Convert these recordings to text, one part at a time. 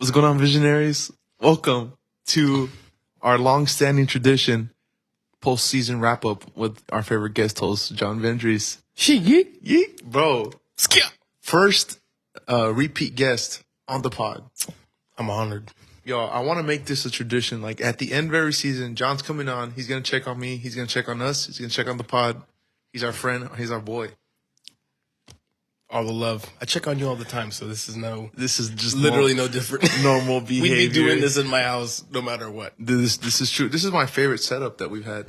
What's going on, visionaries? Welcome to our long-standing tradition, post-season wrap-up with our favorite guest host, Jon Vendryes. Yeet. Bro, first repeat guest on the pod. I'm honored. Yo, I want to make this a tradition. Like, at the end of every season, John's coming on. He's going to check on me. He's going to check on us. He's going to check on the pod. He's our friend. He's our boy. All the love. I check on you all the time, so this is just literally no different. normal behavior. We'd be doing this in my house no matter what. This is true. This is my favorite setup that we've had.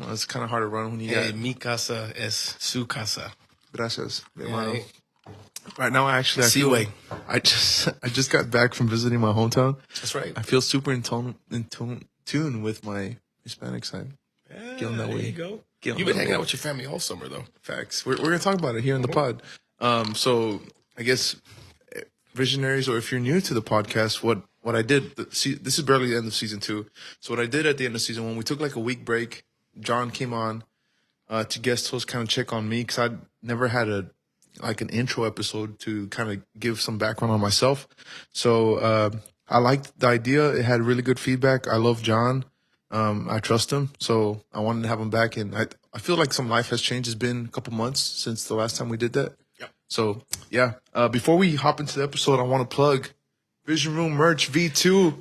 It's kind of hard to run when you got... Mi casa es su casa. Gracias. Yeah. Right now, I just got back from visiting my hometown. That's right. I feel super in tune with my Hispanic side. Yeah, Get on that there way. you go. Get on You've been that hanging way. out with your family all summer, though. Facts. We're going to talk about it here in the pod. So I guess visionaries, or if you're new to the podcast, what I did, this is barely the end of season 2. So what I did at the end of season 1, we took like a week break. John came on to guest host, kind of check on me, because I'd never had an intro episode to kind of give some background on myself. So I liked the idea. It had really good feedback. I love John. I trust him, so I wanted to have him back. And I feel like some life has changed. It's been a couple months since the last time we did that. Yep. So, yeah. Before we hop into the episode, I want to plug Vision Room merch V2.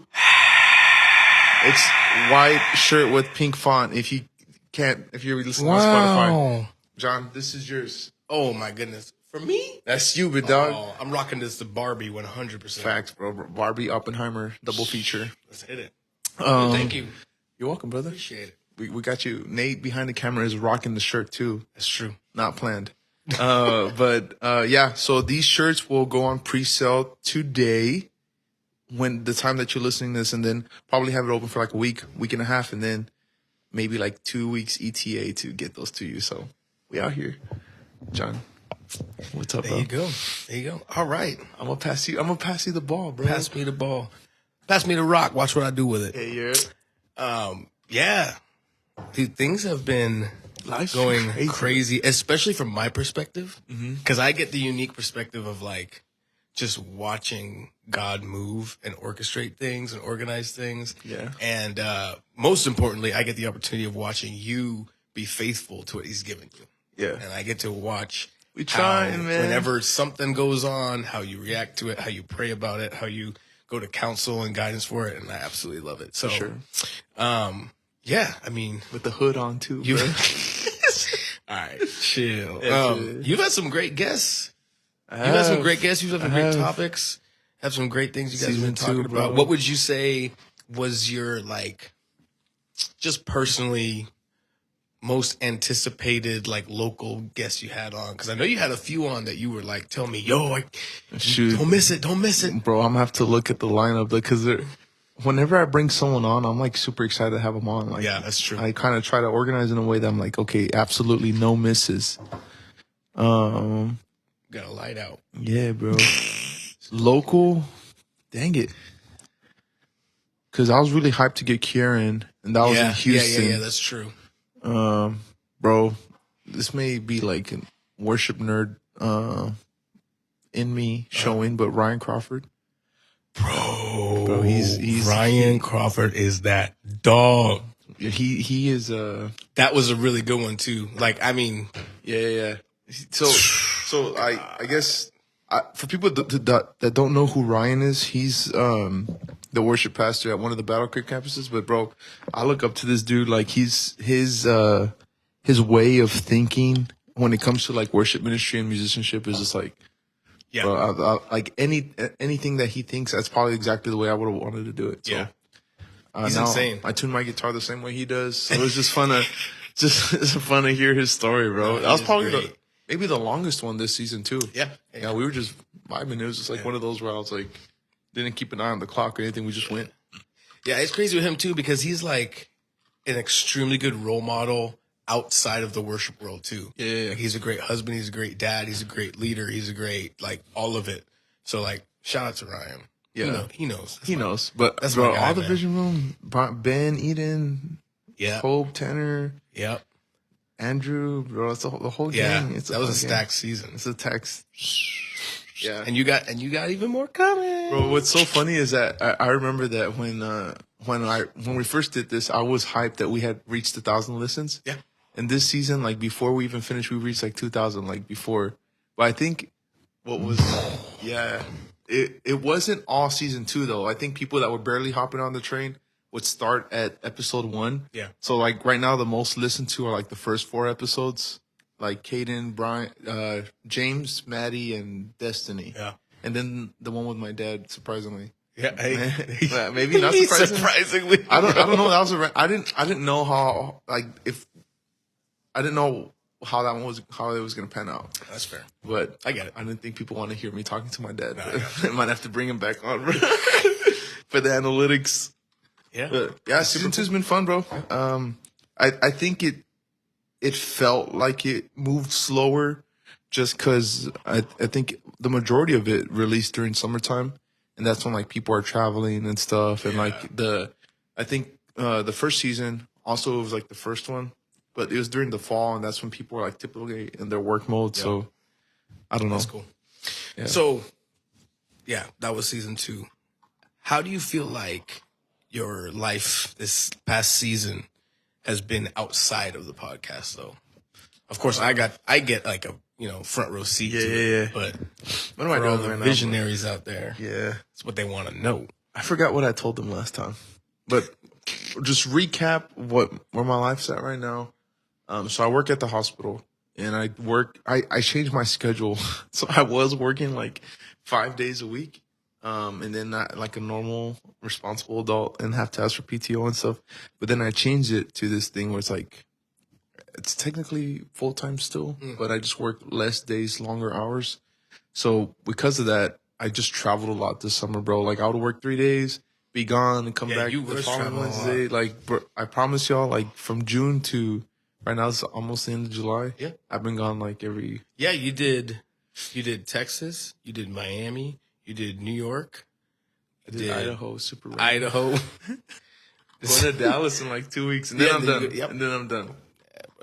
It's white shirt with pink font. If you're listening on Spotify. John, this is yours. Oh, my goodness. For me? That's you, big dog. Oh, I'm rocking this to Barbie 100%. Facts, bro. Barbie, Oppenheimer, double feature. Let's hit it. Thank you. You're welcome, brother. Appreciate it. We got you. Nate behind the camera is rocking the shirt too. That's true. Not planned. Yeah. So these shirts will go on pre-sale today, when the time that you're listening to this, and then probably have it open for like a week and a half, and then maybe like 2 weeks ETA to get those to you. So we out here, John. What's up, bro? There you go. All right. I'm gonna pass you the ball, bro. Pass me the ball. Pass me the rock. Watch what I do with it. Hey, Yeah. Dude, things have been going crazy, especially from my perspective, because I get the unique perspective of like just watching God move and orchestrate things and organize things. Yeah. And most importantly, I get the opportunity of watching you be faithful to what he's given you. Yeah. And I get to watch We trying, man. whenever something goes on, how you react to it, how you pray about it, how you go to counsel and guidance for it, and I absolutely love it. So, For sure. Yeah, I mean, With the hood on too, you. bro. All right, chill. Yeah, You've had some great guests. You've You've had some great guests. You've had some great topics. Have some great things you guys have been Season talking 2, bro. about. What would you say was your just personally most anticipated local guests you had on? Because I know you had a few on that you were like, tell me, Shoot. don't miss it, Bro, I'm gonna have to look at the lineup because whenever I bring someone on, I'm like super excited to have them on. Like, Yeah, that's true. I kind of try to organize in a way that I'm like, okay, absolutely no misses. Got a light out. Yeah, bro. Local, dang it. Because I was really hyped to get Kieran, and that was in Houston. Yeah, that's true. Bro, this may be like a worship nerd in me showing, but Ryan Crawford. Bro, he's Ryan Crawford is that dog. He is That was a really good one too. yeah. So I guess for people that don't know who Ryan is, he's the worship pastor at one of the Battle Creek campuses. But bro, I look up to this dude. Like his way of thinking when it comes to like worship ministry and musicianship is just like, Yeah. bro, like anything that he thinks, that's probably exactly the way I would have wanted to do it. So, Yeah. He's now insane. I tune my guitar the same way he does. So it was just fun to hear his story, bro. No, that was he is probably great. maybe the longest one this season too. Yeah. Yeah, we were just vibing. It was just like one of those where I was like, didn't keep an eye on the clock or anything. We just went. Yeah, it's crazy with him too because he's like an extremely good role model outside of the worship world too. Yeah. Like, he's a great husband. He's a great dad. He's a great leader. He's a great all of it. So shout out to Ryan. Yeah. He knows. He knows. But that's bro, my guy, all the man. Vision Room, Ben, Eden, Yeah. Hope, Tanner, Yep. Andrew, bro, it's the whole Yeah. gang. It's that was a fun gang. stacked season. It's a tax. Yeah. And you got even more coming. Bro, what's so funny is that I remember that when we first did this, I was hyped that we had reached 1,000 listens. Yeah. And this season, like before we even finished, we reached like 2,000 like before. But I think it wasn't all season 2 though. I think people that were barely hopping on the train would start at episode 1. Yeah. So like right now, the most listened to are like the first 4 episodes, like Caden, Brian, James, Maddie, and Destiny. Yeah. And then the one with my dad, surprisingly. Yeah. Hey. Maybe not surprisingly. I don't know. That was I didn't know how I didn't know how that one was, how it was gonna pan out. That's fair. But I get it. I didn't think people want to hear me talking to my dad. No, I might have to bring him back on for the analytics. Yeah. But yeah, season 2's been fun, bro. I think it felt like it moved slower just because I think the majority of it released during summertime, and that's when like people are traveling and stuff. And like I think the first season also was like the first one, but it was during the fall, and that's when people were like typically in their work mode. Yeah. So I don't know. That's cool. Yeah. So yeah, that was season 2. How do you feel like your life this past season has been outside of the podcast though? Of course, I get like a front row seat to it. But what am I for all doing the right visionaries out there? Yeah, it's what they want to know. I forgot what I told them last time, but just recap where my life's at right now. So I work at the hospital, and I changed my schedule. So I was working like 5 days a week, and then not like a normal responsible adult and have to ask for PTO and stuff. But then I changed it to this thing where it's technically full time still, but I just work less days, longer hours. So because of that, I just traveled a lot this summer, bro. Like I would work 3 days, be gone, and come back the following Wednesday. Like, bro, I promise y'all, like from June to right now, it's almost the end of July. Yeah, I've been gone like every. Yeah, you did Texas, you did Miami, you did New York, I did Idaho, super random. Idaho. Going to Dallas in like 2 weeks, and then I'm done. And then I'm done.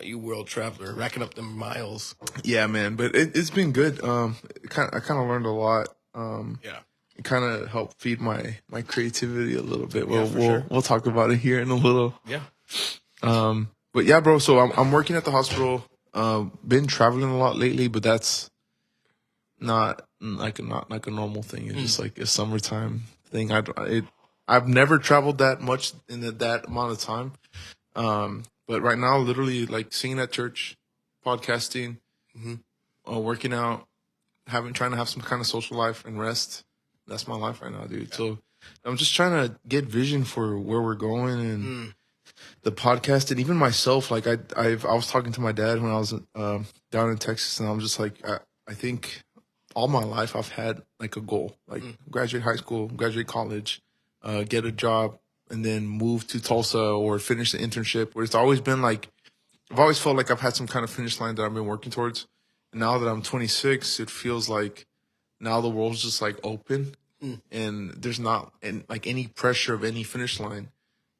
You world traveler, racking up them miles. Yeah, man, but it's been good. I kind of learned a lot. It kind of helped feed my creativity a little bit. We'll talk about it here in a little. Yeah. But yeah, bro. So I'm working at the hospital. Been traveling a lot lately, but that's not like a normal thing. It's just like a summertime thing. I've never traveled that much in that amount of time. But right now, literally, like singing at church, podcasting, working out, trying to have some kind of social life and rest. That's my life right now, dude. Yeah. So I'm just trying to get vision for where we're going and the podcast, and even myself. Like I was talking to my dad when I was down in Texas, and I'm just like, I think all my life I've had like a goal, like graduate high school, graduate college, get a job, and then move to Tulsa or finish the internship. Where it's always been like, I've always felt like I've had some kind of finish line that I've been working towards. And now that I'm 26, it feels like now the world's just like open, and there's not like any pressure of any finish line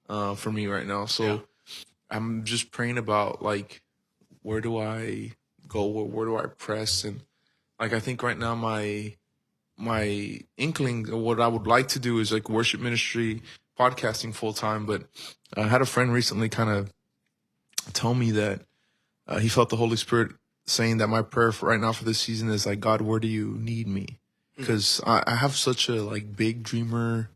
for me right now. So I'm just praying about like, where do I go? Where do I press? And like, I think right now my inkling of what I would like to do is like worship ministry, podcasting full time. But I had a friend recently kind of tell me that he felt the Holy Spirit saying that my prayer for right now for this season is like, God, where do you need me? Because I have such a like big dreamer,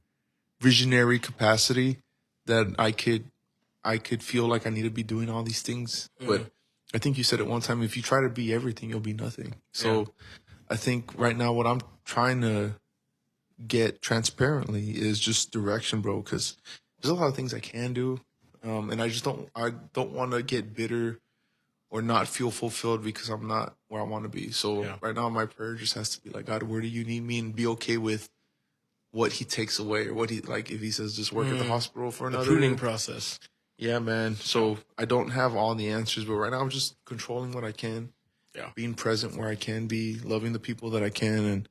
visionary capacity that I could feel like I need to be doing all these things. But I think you said it one time, if you try to be everything, you'll be nothing. So I think right now what I'm trying to get transparently is just direction, bro, because there's a lot of things I can do. And I don't want to get bitter or not feel fulfilled because I'm not where I want to be. So right now my prayer just has to be like, God, where do you need me? And be okay with what he takes away, or what he, like, if he says just work at the hospital for another. The pruning process. Yeah, man. So I don't have all the answers, but right now I'm just controlling what I can. Yeah. Being present where I can be, loving the people that I can. And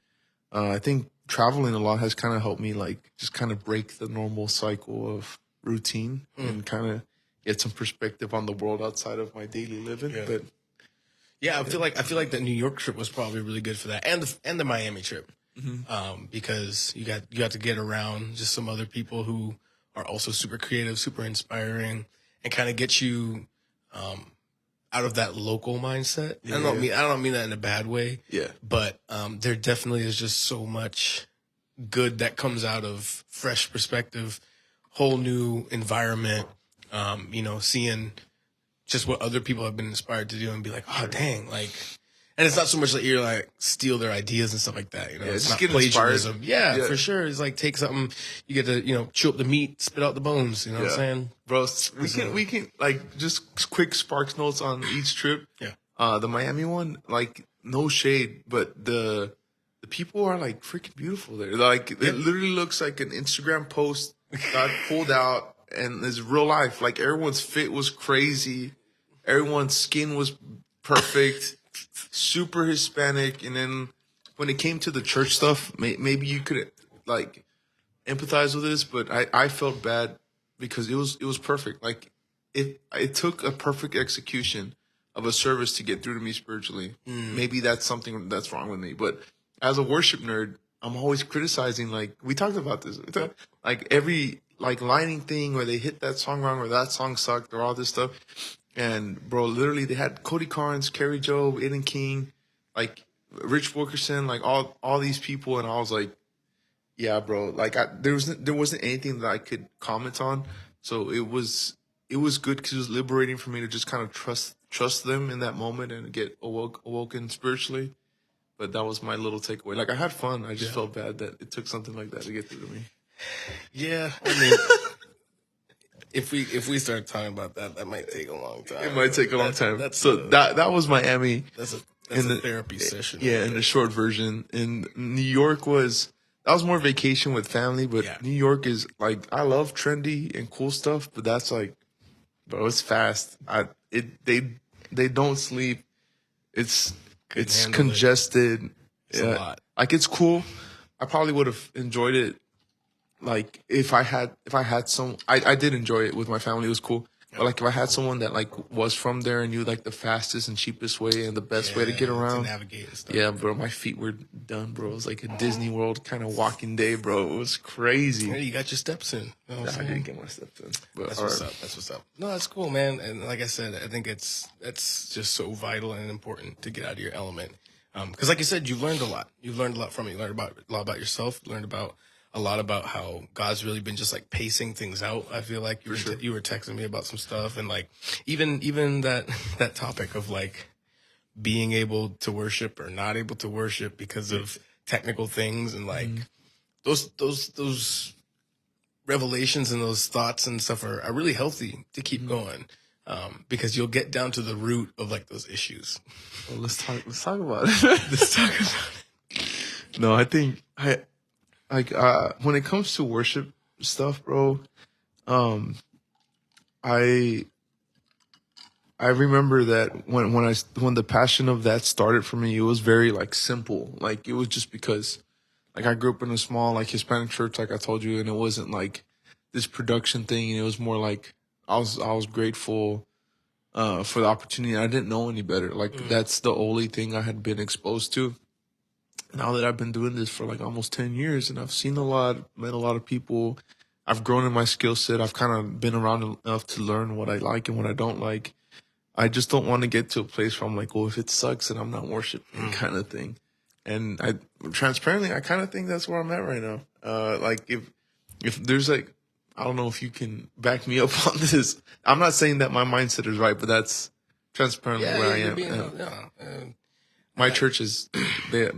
I think traveling a lot has kind of helped me like just kind of break the normal cycle of routine and kind of get some perspective on the world outside of my daily living. Yeah. But Yeah, I feel like the New York trip was probably really good for that, and the Miami trip, because you got to get around just some other people who are also super creative, super inspiring, and kind of get you out of that local mindset. Yeah. I don't mean that in a bad way. Yeah. But there definitely is just so much good that comes out of fresh perspective, whole new environment. You know, seeing just what other people have been inspired to do and be like, oh dang, like, and it's not so much that you're like steal their ideas and stuff like that. You know, Yeah, it's just not get inspired. plagiarism. Yeah, for sure. It's like take something, you get to, you know, chew up the meat, spit out the bones. You know what I'm saying? Bro, we can like just quick sparks notes on each trip. Yeah. The Miami one, like no shade, but the people are like freaking beautiful there. Like it literally looks like an Instagram post got pulled out and it's real life. Like everyone's fit was crazy. Everyone's skin was perfect, super Hispanic. And then when it came to the church stuff, maybe you could like empathize with this, but I felt bad because it was perfect. Like it took a perfect execution of a service to get through to me spiritually. Maybe that's something that's wrong with me, but as a worship nerd, I'm always criticizing. Like we talked about this, like every like lining thing where they hit that song wrong or that song sucked or all this stuff. And bro, literally they had Cody Carnes, Kerry Joe, Aiden King, like Rich Wilkerson, like all these people, and I was like, yeah, bro. Like there wasn't anything that I could comment on, so it was good because it was liberating for me to just kind of trust them in that moment and get awoken spiritually. But that was my little takeaway. Like I had fun. I just felt bad that it took something like that to get through to me. Yeah, I mean, if we start talking about that, that might take a long time. It might take a long time. That was Miami. That's a therapy session. Yeah, in the short version. In New York that was more vacation with family, but New York is like I love trendy and cool stuff, but that's like, bro, it's fast. They don't sleep. It's congested. It's a lot. Like it's cool. I probably would have enjoyed it. Like if I had some, I did enjoy it with my family. It was cool. But like if I had someone that like was from there and knew like the fastest and cheapest way and the best way to get around, to navigate and stuff. Yeah, bro, my feet were done, bro. It was like a Disney World kind of walking day, bro. It was crazy. Hey, you got your steps in. You know I didn't get my steps in. But that's what's up. That's what's up. No, that's cool, man. And like I said, I think that's just so vital and important to get out of your element. Because like you said, you've learned a lot. You've learned a lot from it. You learned a lot about yourself. You learned a lot about how God's really been just like pacing things out. I feel like you were texting me about some stuff, and like even that topic of like being able to worship or not able to worship because of technical things, and like those revelations and those thoughts and stuff are really healthy to keep going, because you'll get down to the root of like those issues. Well, let's talk about it. Let's talk about it. No, I think when it comes to worship stuff, bro, I remember that when the passion of that started for me, it was very like simple. Like it was just because like I grew up in a small like Hispanic church, like I told you, and it wasn't like this production thing. And it was more like I was grateful for the opportunity. I didn't know any better. Like that's the only thing I had been exposed to. Now that I've been doing this for like almost 10 years and I've seen a lot, met a lot of people, I've grown in my skill set. I've kind of been around enough to learn what I like and what I don't like. I just don't want to get to a place where I'm like, well, if it sucks, then I'm not worshiping kind of thing. And transparently, I kind of think that's where I'm at right now. Like if there's like, I don't know if you can back me up on this. I'm not saying that my mindset is right, but that's transparently where I am. My church is, they're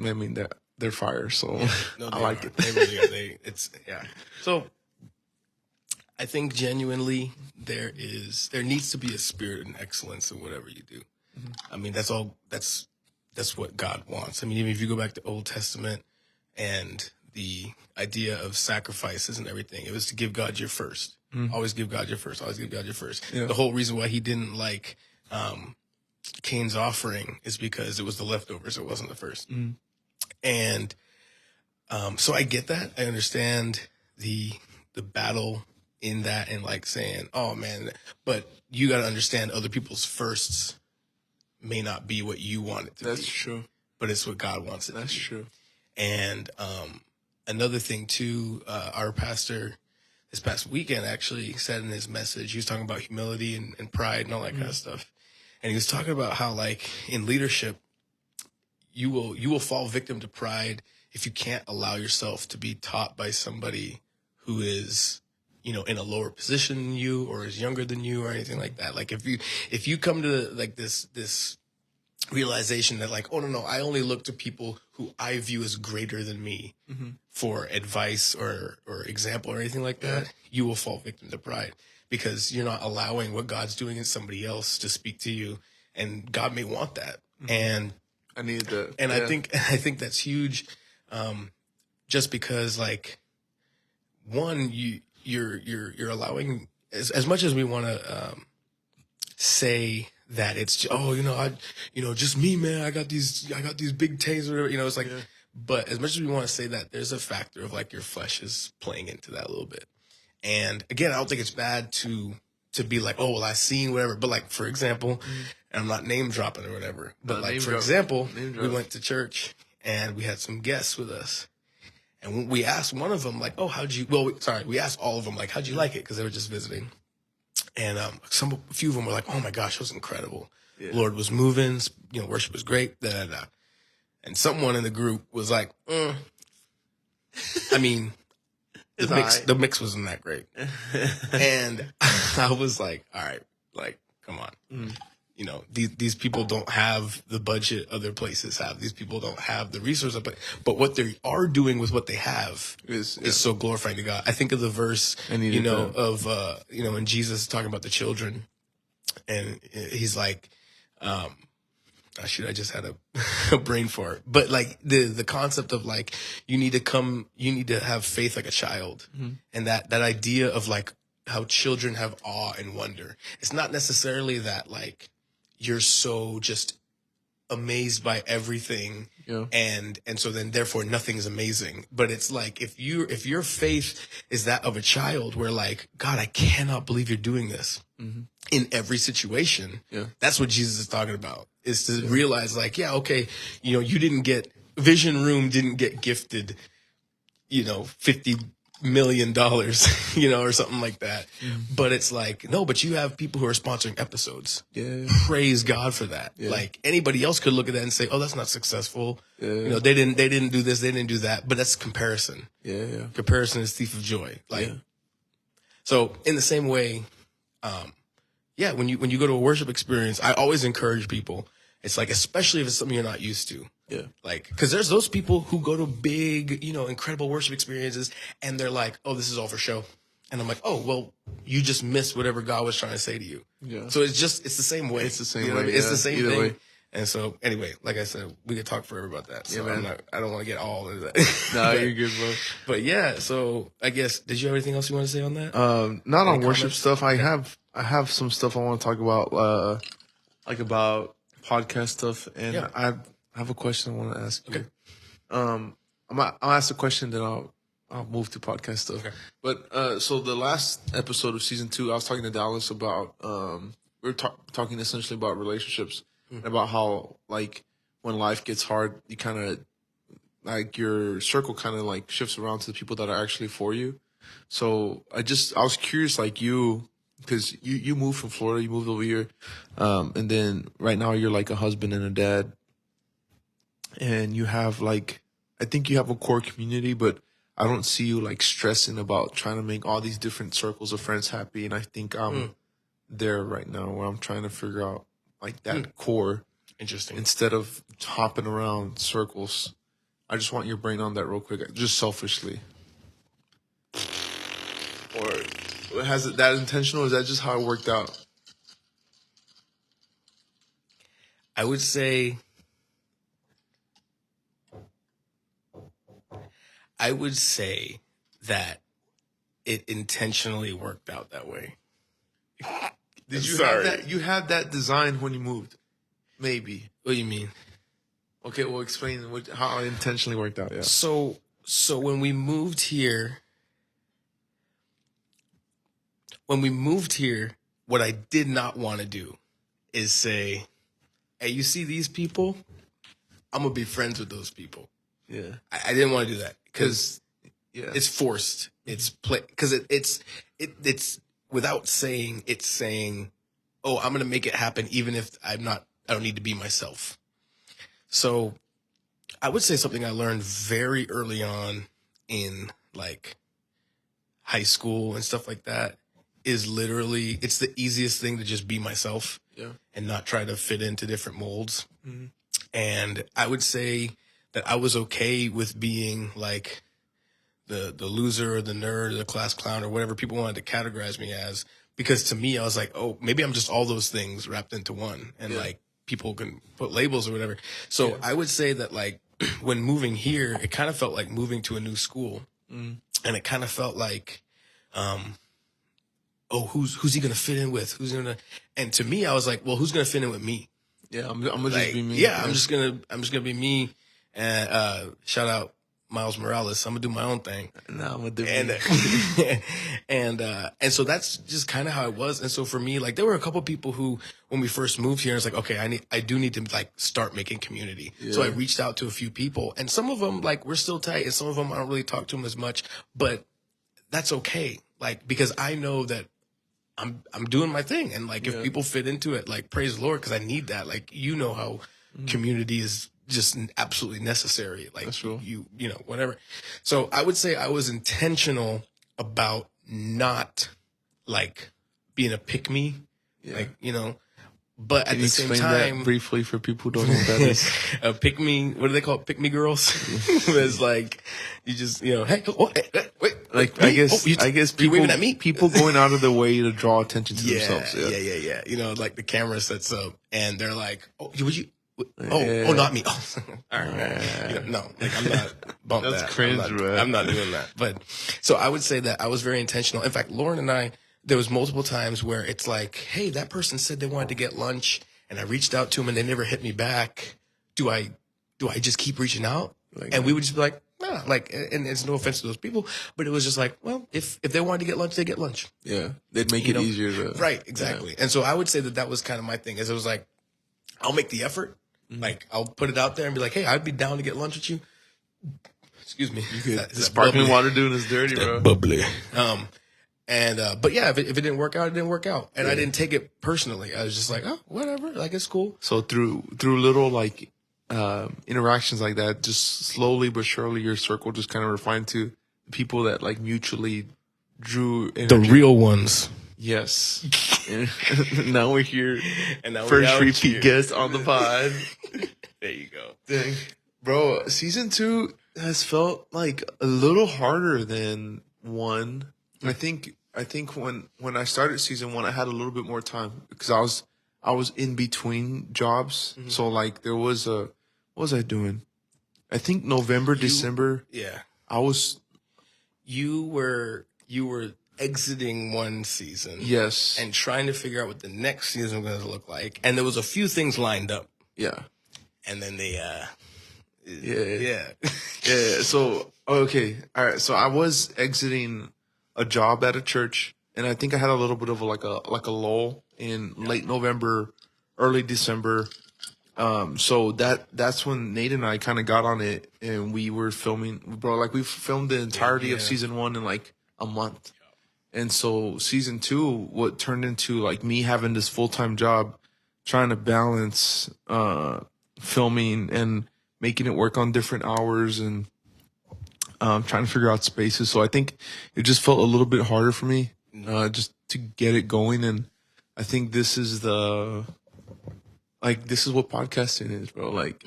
fire, so I like it. They really are. So I think genuinely there needs to be a spirit and excellence in whatever you do. I mean, that's what God wants. I mean, even if you go back to Old Testament and the idea of sacrifices and everything, it was to give God your first. Always give God your first. Always give God your first. Yeah. The whole reason why he didn't like Cain's offering is because it was the leftovers. It wasn't the first. And so I get that. I understand the battle in that and like saying, oh man, but you got to understand other people's firsts may not be what you want it to be. That's true. But it's what God wants it to be. That's true. And another thing too, our pastor this past weekend actually said in his message, he was talking about humility and pride and all that kind of stuff. And he was talking about how, like, in leadership, you will fall victim to pride if you can't allow yourself to be taught by somebody who is, you know, in a lower position than you or is younger than you or anything like that. Like, if you come to like this realization that, like, oh no, I only look to people who I view as greater than me for advice or example or anything like that, you will fall victim to pride because you're not allowing what God's doing in somebody else to speak to you, and God may want that. And I needed that. And I think that's huge, just because, like, one, you're allowing, as much as we want to say that it's, oh, just me, man, I got these big tails or whatever, it's like, but as much as we want to say that, there's a factor of, like, your flesh is playing into that a little bit. And again, I don't think it's bad to be like, oh, well, I seen whatever, but, like, for example, and I'm not name dropping or whatever, but, like, for example, we went to church and we had some guests with us, and we asked one of them, like, oh, we asked all of them, like, how'd you like it? Because they were just visiting. And a few of them were like, oh my gosh, it was incredible. Yeah. Lord was moving, worship was great, da-da-da. And someone in the group was like, I mean, the mix wasn't that great. And I was like, all right, like, come on. These people don't have the budget other places have. These people don't have the resources, but what they are doing with what they have is so glorifying to God. I think of the verse, when Jesus is talking about the children, and he's like, I just had a brain fart. But, like, the concept of, like, you need to have faith like a child. And that idea of, like, how children have awe and wonder. It's not necessarily that, like, you're so just amazed by everything, and so then therefore nothing's amazing. But it's like, if your faith is that of a child, where, like, God, I cannot believe you're doing this in every situation. That's what Jesus is talking about, is to realize, like, okay, you didn't get Vision Room didn't get gifted, $50 million, or something like that. But it's like, no, but you have people who are sponsoring episodes. Praise God for that. Like, anybody else could look at that and say, oh, that's not successful. They didn't do this, they didn't do that. But that's comparison. Comparison is thief of joy. Like, so in the same way, when you go to a worship experience, I always encourage people. It's like, especially if it's something you're not used to. Like, because there's those people who go to big, incredible worship experiences, and they're like, oh, this is all for show. And I'm like, oh, well, you just missed whatever God was trying to say to you. So it's the same way. It's the same way. It's the same thing. Way. And so, anyway, like I said, we could talk forever about that. So I don't want to get all into that. No, you're good, bro. But yeah, so I guess, did you have anything else you want to say on that? Not on worship stuff. I have some stuff I want to talk about, like about podcast stuff, and I have a question I want to ask you. I'll ask a question, then I'll move to podcast stuff. Okay. But so the last episode of season 2, I was talking to Dallas about we were talking essentially about relationships, and about how, like, when life gets hard, you kind of, like, your circle kind of, like, shifts around to the people that are actually for you. So I was curious, like, you, because you moved from Florida, you moved over here, and then right now you're like a husband and a dad, and you have, like, I think you have a core community, but I don't see you, like, stressing about trying to make all these different circles of friends happy. And I think I'm there right now, where I'm trying to figure out, like, that core. Interesting. Instead of hopping around circles. I just want your brain on that real quick, just selfishly. Or has it that intentional? Or is that just how it worked out? I would say that it intentionally worked out that way. Did you have that? You had that design when you moved? Maybe. What do you mean? Okay, well, explain how it intentionally worked out. Yeah. So when we moved here, what I did not want to do is say, hey, you see these people? I'm gonna be friends with those people. Yeah. I didn't want to do that because it's forced. It's because it's without saying, it's saying, oh, I'm gonna make it happen even if I don't need to be myself. So I would say something I learned very early on in like high school and stuff like that is literally, it's the easiest thing to just be myself and not try to fit into different molds. Mm-hmm. And I would say that I was okay with being like the loser or the nerd or the class clown or whatever people wanted to categorize me as, because to me, I was like, oh, maybe I'm just all those things wrapped into one, and like people can put labels or whatever. So I would say that like when moving here, it kind of felt like moving to a new school, and it kind of felt like, oh, who's he gonna fit in with? Who's gonna? And to me, I was like, well, who's gonna fit in with me? Yeah, I'm gonna like, just be me. Yeah, I'm just gonna be me. And shout out Miles Morales. I'm gonna do my own thing. No, I'm gonna do me. And so that's just kind of how it was. And so for me, like there were a couple people who, when we first moved here, I was like, okay, I do need to like start making community. Yeah. So I reached out to a few people, and some of them like we're still tight, and some of them I don't really talk to them as much, but that's okay. Like because I know that I'm doing my thing, and like if people fit into it, like praise the Lord, because I need that. Like you know how community is just absolutely necessary. Like you know whatever. So I would say I was intentional about not like being a pick me, like you know. But at the same time, that briefly for people who don't know what that is. Pick me. What do they call it? Pick me girls. It's like you just hey, wait. Like I guess people waving at me. People going out of their way to draw attention to themselves. Yeah. You know, like the camera sets up, and they're like, "Oh, would you? Oh, not me. Oh, all right. You know, no, like I'm not. Bump That's that. cringe, I'm not doing that. But so I would say that I was very intentional. In fact, Lauren and I. There was multiple times where it's like, hey, that person said they wanted to get lunch, and I reached out to them and they never hit me back. Do I just keep reaching out? Like, and we would just be like, nah, like, and it's no offense to those people, but it was just like, well, if they wanted to get lunch, they get lunch. Yeah. They'd make it easier to. Right. Exactly. Yeah. And so I would say that was kind of my thing, is it was like, I'll make the effort. Mm-hmm. Like I'll put it out there and be like, hey, I'd be down to get lunch with you. Excuse me. You could, the sparkling water doing is dirty, bro. Bubbly. But yeah, if it didn't work out, it didn't work out. And I didn't take it personally. I was just like, oh, whatever. Like, it's cool. So through little like, interactions like that, just slowly but surely your circle just kind of refined to people that like mutually drew energy. The real ones. Yes. Now we're here. And now first repeat guest on the pod. There you go. Dang. Bro, season 2 has felt like a little harder than 1. I think when I started season 1, I had a little bit more time because I was in between jobs. Mm-hmm. So like there was what was I doing? I think November, December. Yeah. You were exiting one season. Yes. And trying to figure out what the next season was going to look like. And there was a few things lined up. Yeah. And then they Yeah. So okay. All right. So I was exiting a job at a church, and I think I had a little bit of a lull in late November, early December. So that's when Nate and I kind of got on it, and we were filming, bro. Like we filmed the entirety of season 1 in like a month, and so season 2, what turned into like me having this full-time job, trying to balance filming and making it work on different hours and. Trying to figure out spaces. So I think it just felt a little bit harder for me, just to get it going. And I think this is what podcasting is, bro. Like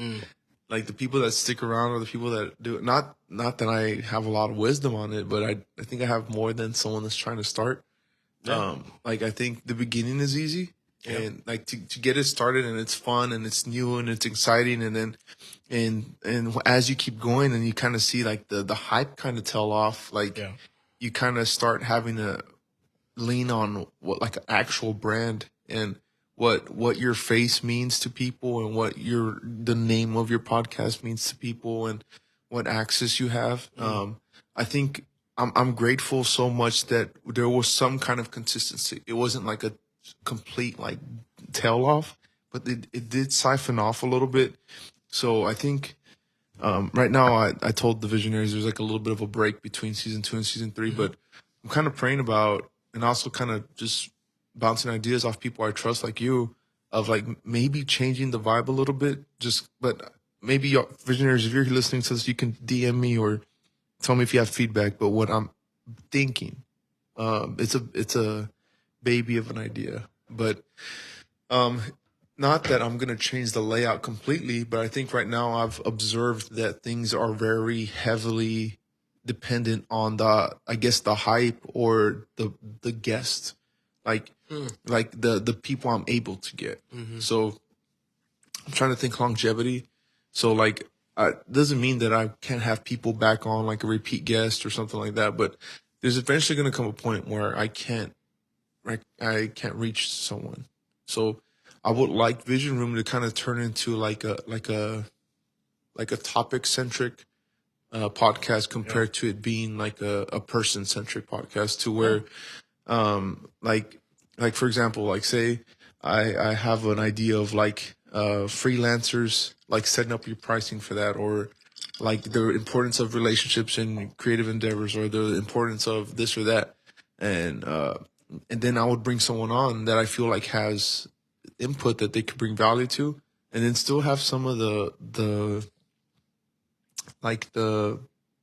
the people that stick around are the people that do it. Not that I have a lot of wisdom on it, but I think I have more than someone that's trying to start. Yeah. Like I think the beginning is easy. Yep. And like to get it started, and it's fun and it's new and it's exciting, and then and as you keep going and you kind of see like the hype kind of tail off, like you kind of start having to lean on what like an actual brand and what your face means to people and what the name of your podcast means to people and what access you have. I think I'm grateful so much that there was some kind of consistency. It wasn't like a complete like tail off, but it did siphon off a little bit. So I think right now I told the Visionaries there's like a little bit of a break between season 2 and season 3, but I'm kind of praying about and also kind of just bouncing ideas off people I trust like you of like maybe changing the vibe a little bit. But maybe Visionaries, if you're listening to this, you can DM me or tell me if you have feedback. But what I'm thinking, it's a baby of an idea, but not that I'm gonna change the layout completely. But I think right now I've observed that things are very heavily dependent on I guess the hype or the guest, like the people I'm able to get. So I'm trying to think longevity. So like, doesn't mean that I can't have people back on like a repeat guest or something like that. But there's eventually going to come a point where I can't reach someone. So I would like Vision Room to kind of turn into like a topic centric podcast compared to it being like a person centric podcast, to where like for example, like say I have an idea of like freelancers, like setting up your pricing for that, or like the importance of relationships and creative endeavors, or the importance of this or that, and then I would bring someone on that I feel like has input that they could bring value to, and then still have some of the like the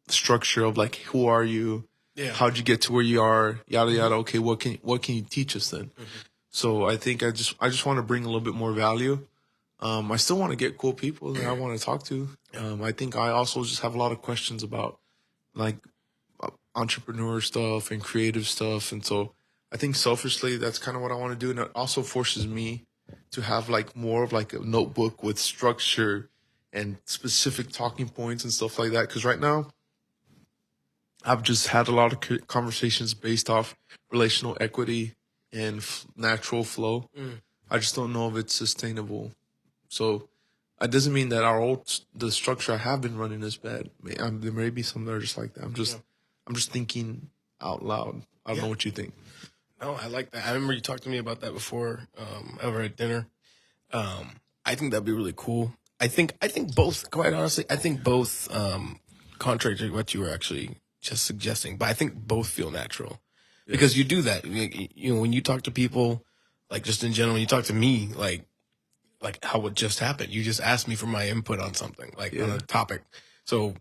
structure of like, who are you? Yeah. How'd you get to where you are? Yada yada. Okay, what can you teach us then? So I think I just want to bring a little bit more value. I still want to get cool people that I want to talk to. I think I also just have a lot of questions about like entrepreneur stuff and creative stuff, and so I think selfishly that's kind of what I want to do, and it also forces me to have like more of like a notebook with structure and specific talking points and stuff like that. Because right now, I've just had a lot of conversations based off relational equity and natural flow. I just don't know if it's sustainable. So it doesn't mean that the structure I have been running is bad. There may be some that are just like that. I'm just thinking out loud. I don't know what you think. No, I like that. I remember you talked to me about that before, over at dinner. I think that'd be really cool. I think both, quite honestly, contrary to what you were actually just suggesting, but I think both feel natural. Yeah. Because you do that. You know, when you talk to people, like just in general, when you talk to me, like how it just happened. You just asked me for my input on something, like on a topic. So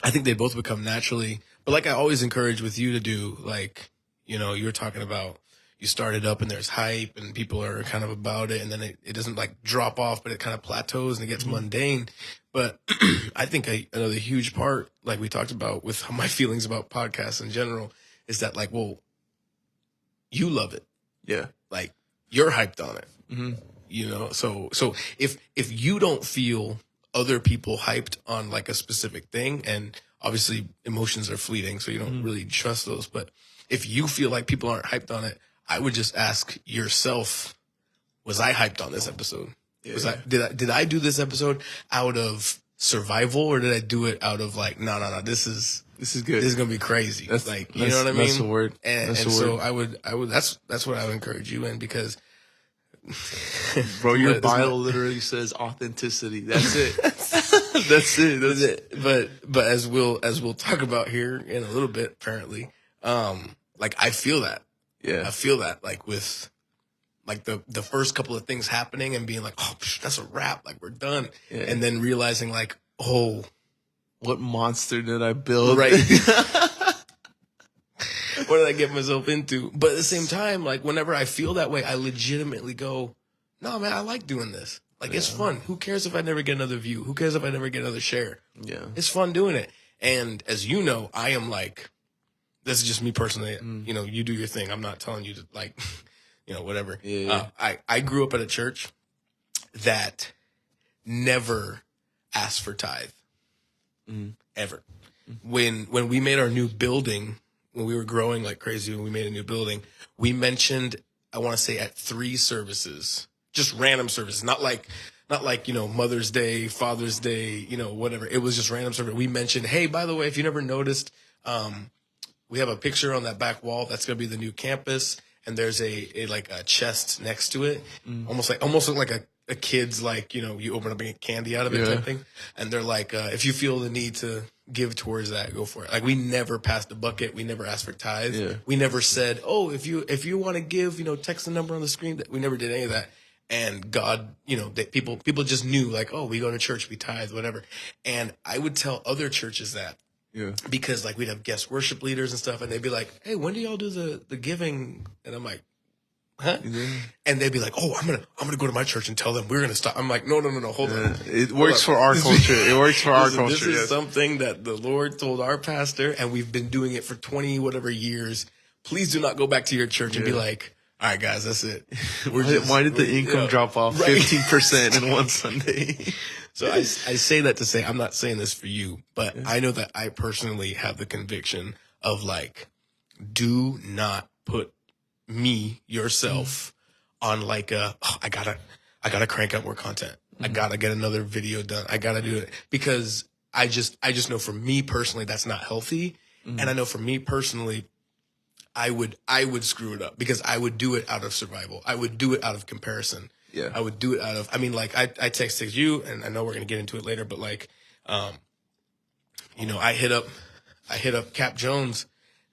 I think they both become naturally, but like I always encourage with you to do, like, you know, you were talking about, you started up and there's hype and people are kind of about it, and then it doesn't like drop off, but it kind of plateaus and it gets mundane. But I think another huge part, like we talked about with my feelings about podcasts in general, is that like, well, you love it. Yeah. Like you're hyped on it. You know, so if you don't feel other people hyped on like a specific thing, and obviously emotions are fleeting, so you don't really trust those, but if you feel like people aren't hyped on it, I would just ask yourself, was I hyped on this episode? Yeah. Did I do this episode out of survival, or did I do it out of like, no, this is good. This is gonna be crazy. That's what I mean? That's the word. And so I would that's what I would encourage you in, because bro, your bio literally says authenticity. That's it. That's it. But as we'll talk about here in a little bit, apparently, like I feel that. Yeah. I feel that, like with like the first couple of things happening and being like, oh, that's a wrap, like we're done. Yeah. And then realizing like, oh, what monster did I build? Right. What did I get myself into? But at the same time, like whenever I feel that way, I legitimately go, no, man, I like doing this. Like it's fun. Who cares if I never get another view? Who cares if I never get another share? Yeah. It's fun doing it. And as you know, I am like, this is just me personally. You know, you do your thing. I'm not telling you to like, you know, whatever. Yeah. I grew up at a church that never asked for tithe. Ever. When we made our new building, when we were growing like crazy, when we made a new building, we mentioned, I want to say at 3 services, just random services, not like, you know, Mother's Day, Father's Day, you know, whatever. It was just random service. We mentioned, hey, by the way, if you never noticed, we have a picture on that back wall. That's going to be the new campus. And there's a chest next to it. Almost look like a kid's like, you know, you open up and get candy out of it type thing. And they're like, if you feel the need to give towards that, go for it. Like, we never passed a bucket. We never asked for tithes. Yeah. We never said, oh, if you want to give, you know, text the number on the screen. We never did any of that. And God, you know, people just knew, like, oh, we go to church, we tithe, whatever. And I would tell other churches that. Yeah. Because, like, we'd have guest worship leaders and stuff, and they'd be like, hey, when do y'all do the giving? And I'm like, huh? Yeah. And they'd be like, oh, I'm gonna go to my church and tell them we're gonna stop. I'm like, no, hold on. It works for our culture. It works for our culture. This is something that the Lord told our pastor, and we've been doing it for 20 whatever years. Please do not go back to your church and be like, all right, guys, that's it. Why did the income drop off 15% in one Sunday? So I say that to say, I'm not saying this for you, but I know that I personally have the conviction of, like, do not put me, yourself, on like I gotta crank out more content. I gotta get another video done. I gotta do it, because I just know, for me personally, that's not healthy. And I know for me personally, I would screw it up, because I would do it out of survival. I would do it out of comparison. Yeah. I would do it out of, I mean, like, I texted you, and I know we're going to get into it later, but, like, you know, I hit up Cap Jones,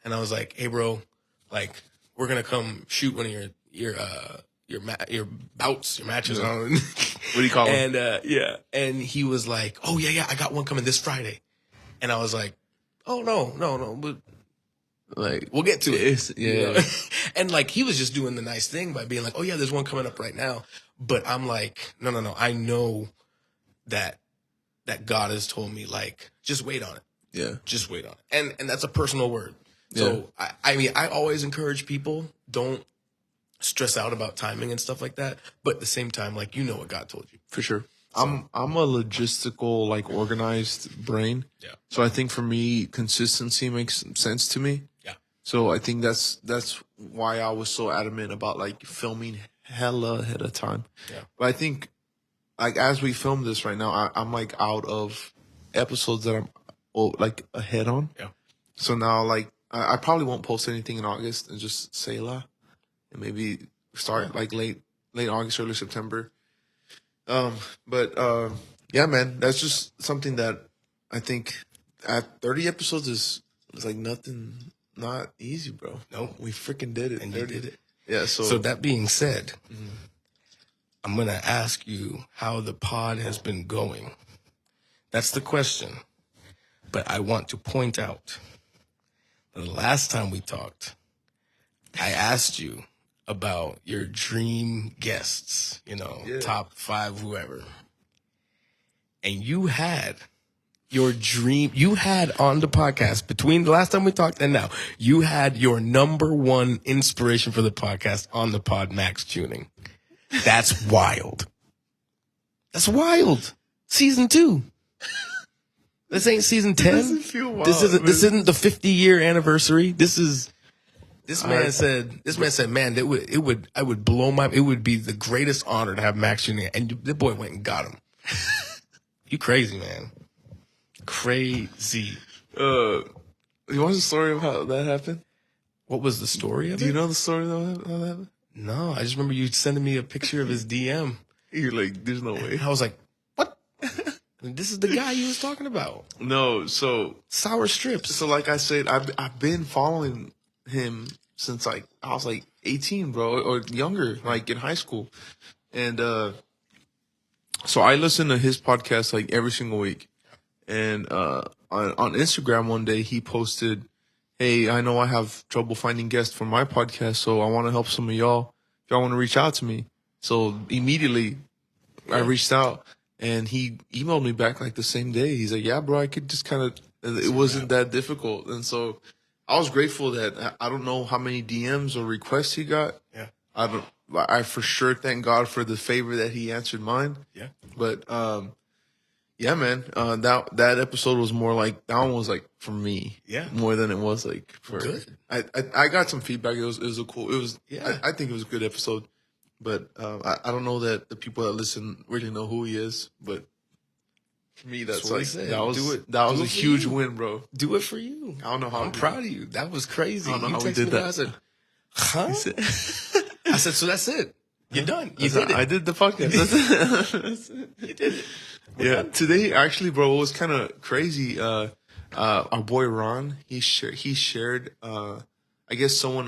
and I was like, hey, bro, like, we're going to come shoot one of your bouts, your matches. Yeah. What do you call them? And, and he was like, oh, yeah, I got one coming this Friday. And I was like, oh, no, but, like, we'll get to it. Yeah. You know? And, like, he was just doing the nice thing by being like, oh, yeah, there's one coming up right now. But I'm like, no. I know that God has told me, like, just wait on it. Yeah. Just wait on it. And that's a personal word. So, I mean, I always encourage people, don't stress out about timing and stuff like that. But at the same time, like, you know what God told you. For sure. So, I'm a logistical, like, organized brain. Yeah. So I think for me, consistency makes sense to me. Yeah. So I think that's why I was so adamant about, like, filming hella ahead of time. Yeah. But I think, like, as we film this right now, I'm like out of episodes that I'm like ahead on. Yeah. So now, like, I probably won't post anything in August, and just say la, and maybe start like late August, early September. But yeah, man, that's just something that I think at 30 episodes is like nothing, not easy, bro. No, we freaking did it. And you did it. Yeah. So that being said, I'm going to ask you how the pod has been going. That's the question. But I want to point out that the last time we talked, I asked you about your dream guests, you know, top 5, whoever. And you had your dream, you had on the podcast, between the last time we talked and now, you had your number one inspiration for the podcast on the pod, Max Tuning. That's wild. That's wild. Season 2. This ain't season 10. Doesn't feel wild, this isn't the 50-year anniversary. This man said, man, it would blow my, it would be the greatest honor to have Max Jr. And the boy went and got him. You crazy, man. Crazy. You want the story of how that happened? What was the story of it? Do you know the story of how that happened? No, I just remember you sending me a picture of his DM. You're like, there's no way. I was like, what? This is the guy you was talking about. No, so sour strips. So like I said, I've been following him since like I was like 18, bro, or younger, like in high school. And so I listen to his podcast like every single week. And on Instagram one day he posted, hey, I know I have trouble finding guests for my podcast, so I want to help some of y'all. If y'all want to reach out to me. So immediately I reached out, and he emailed me back like the same day. He's like, yeah, bro, I could just kind of, it wasn't that difficult. And so I was grateful that I don't know how many DMs or requests he got. Yeah. I for sure thank God for the favor that he answered mine. Yeah. But, yeah, man, that episode was more like, that one was like for me. Yeah. More than it was like for, good. I got some feedback. It was yeah. I think it was a good episode. But I don't know that the people that listen really know who he is. But for me, that was a huge win, bro. Do it for you. I don't know how. I'm proud of you. That was crazy. I don't know you how we did that. I said, huh? I said, so that's it. You're done. You did it. I did the podcast. That's it. You did it. Yeah. Today, actually, bro, it was kind of crazy. Our boy Ron, he shared. I guess someone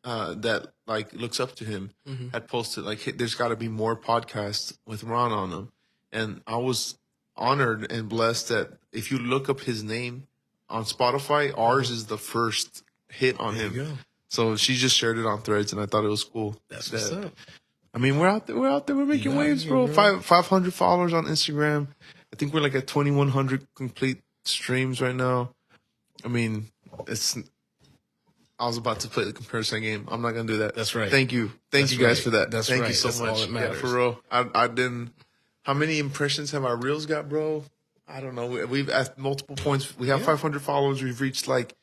that like looks up to him had posted like, hey, there's got to be more podcasts with Ron on them, and I was honored and blessed that if you look up his name on Spotify, ours is the first hit on him. You go. So she just shared it on Threads, and I thought it was cool. That's what's up. I mean, we're out there, we're making waves, bro. 500 followers on Instagram. I think we're like at 2,100 complete streams right now. I mean, I was about to play the comparison game. I'm not gonna do that. That's right. Thank you guys right. for that. That's Thank right. you so That's much. all that matters. Yeah, for real. I didn't. How many impressions have our reels got, bro? I don't know. We've at multiple points. We have 500 followers. We've reached like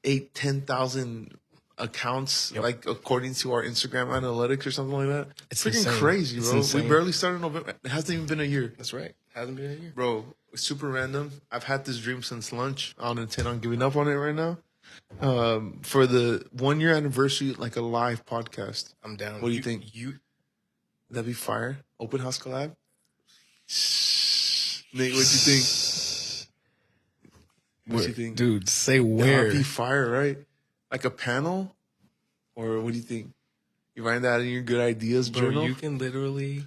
10,000 accounts, like according to our Instagram analytics or something like that. It's freaking insane. Crazy, bro. Insane. We barely started November. It hasn't even been a year. That's right. Hasn't been a year. Bro, it's super random. I've had this dream since lunch. I don't intend on giving up on it right now. For the 1 year anniversary, like a live podcast. I'm down. What do you think? That'd be fire. Open house collab. Nate, what do you think? What do you think? Dude, say where. That'd be fire, right? Like a panel? Or what do you think? You write that in your good ideas journal? You can literally...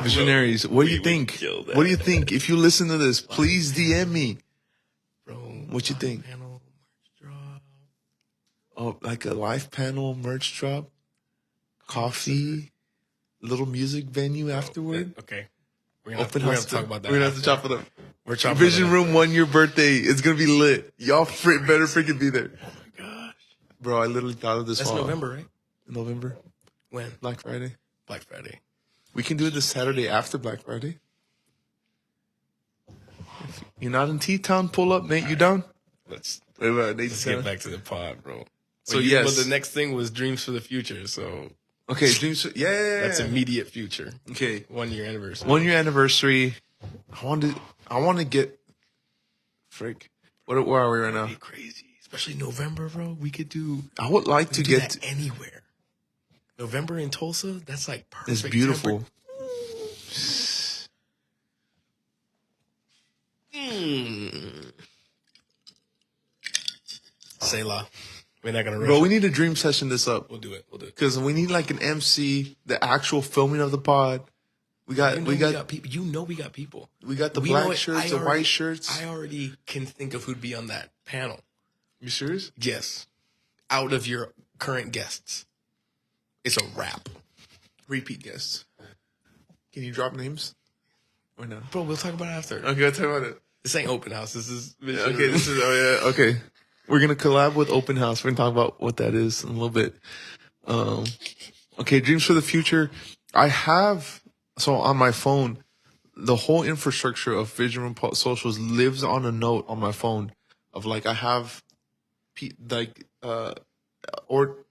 Visionaries, what do you think? What do you think? If you listen to this, please DM me. Bro, what you think? Panel, merch drop. Oh, like a live panel merch drop? Coffee? Little music venue afterward? Okay. We're gonna have to talk about that. We're going to have to chop it up. We're chopping Vision Room 1 year birthday. It's going to be lit. Y'all better freaking be there. Oh my gosh. Bro, I literally thought of this. That's November, right? November. When? Black Friday. Black Friday. We can do it the Saturday after Black Friday. If you're not in T-Town, pull up, Nate. You down? Let's Let's get back to the pod, bro. So But the next thing was dreams for the future. So okay, dreams. Yeah. That's immediate future. Okay, 1 year anniversary. 1 year anniversary. I want to get. Frick. Where are we right now? That'd be crazy, especially November, bro. We could do. I would like to get that anywhere. November in Tulsa. That's like perfect. It's beautiful. Selah. We're not gonna rush. Bro, we need a dream session this up. We'll do it. Because we need like an MC, the actual filming of the pod. We got people. You know we got people. We got the black shirts, the white shirts. I already can think of who'd be on that panel. You serious? Yes. Out of your current guests. It's a wrap. Repeat guests. Can you drop names? Or no? Bro, we'll talk about it after. Okay, I'll talk about it. This ain't open house. This is okay. We're gonna collab with Open House. We're gonna talk about what that is in a little bit. Okay, dreams for the future. I have on my phone, the whole infrastructure of Vision Room Socials lives on a note on my phone of like I have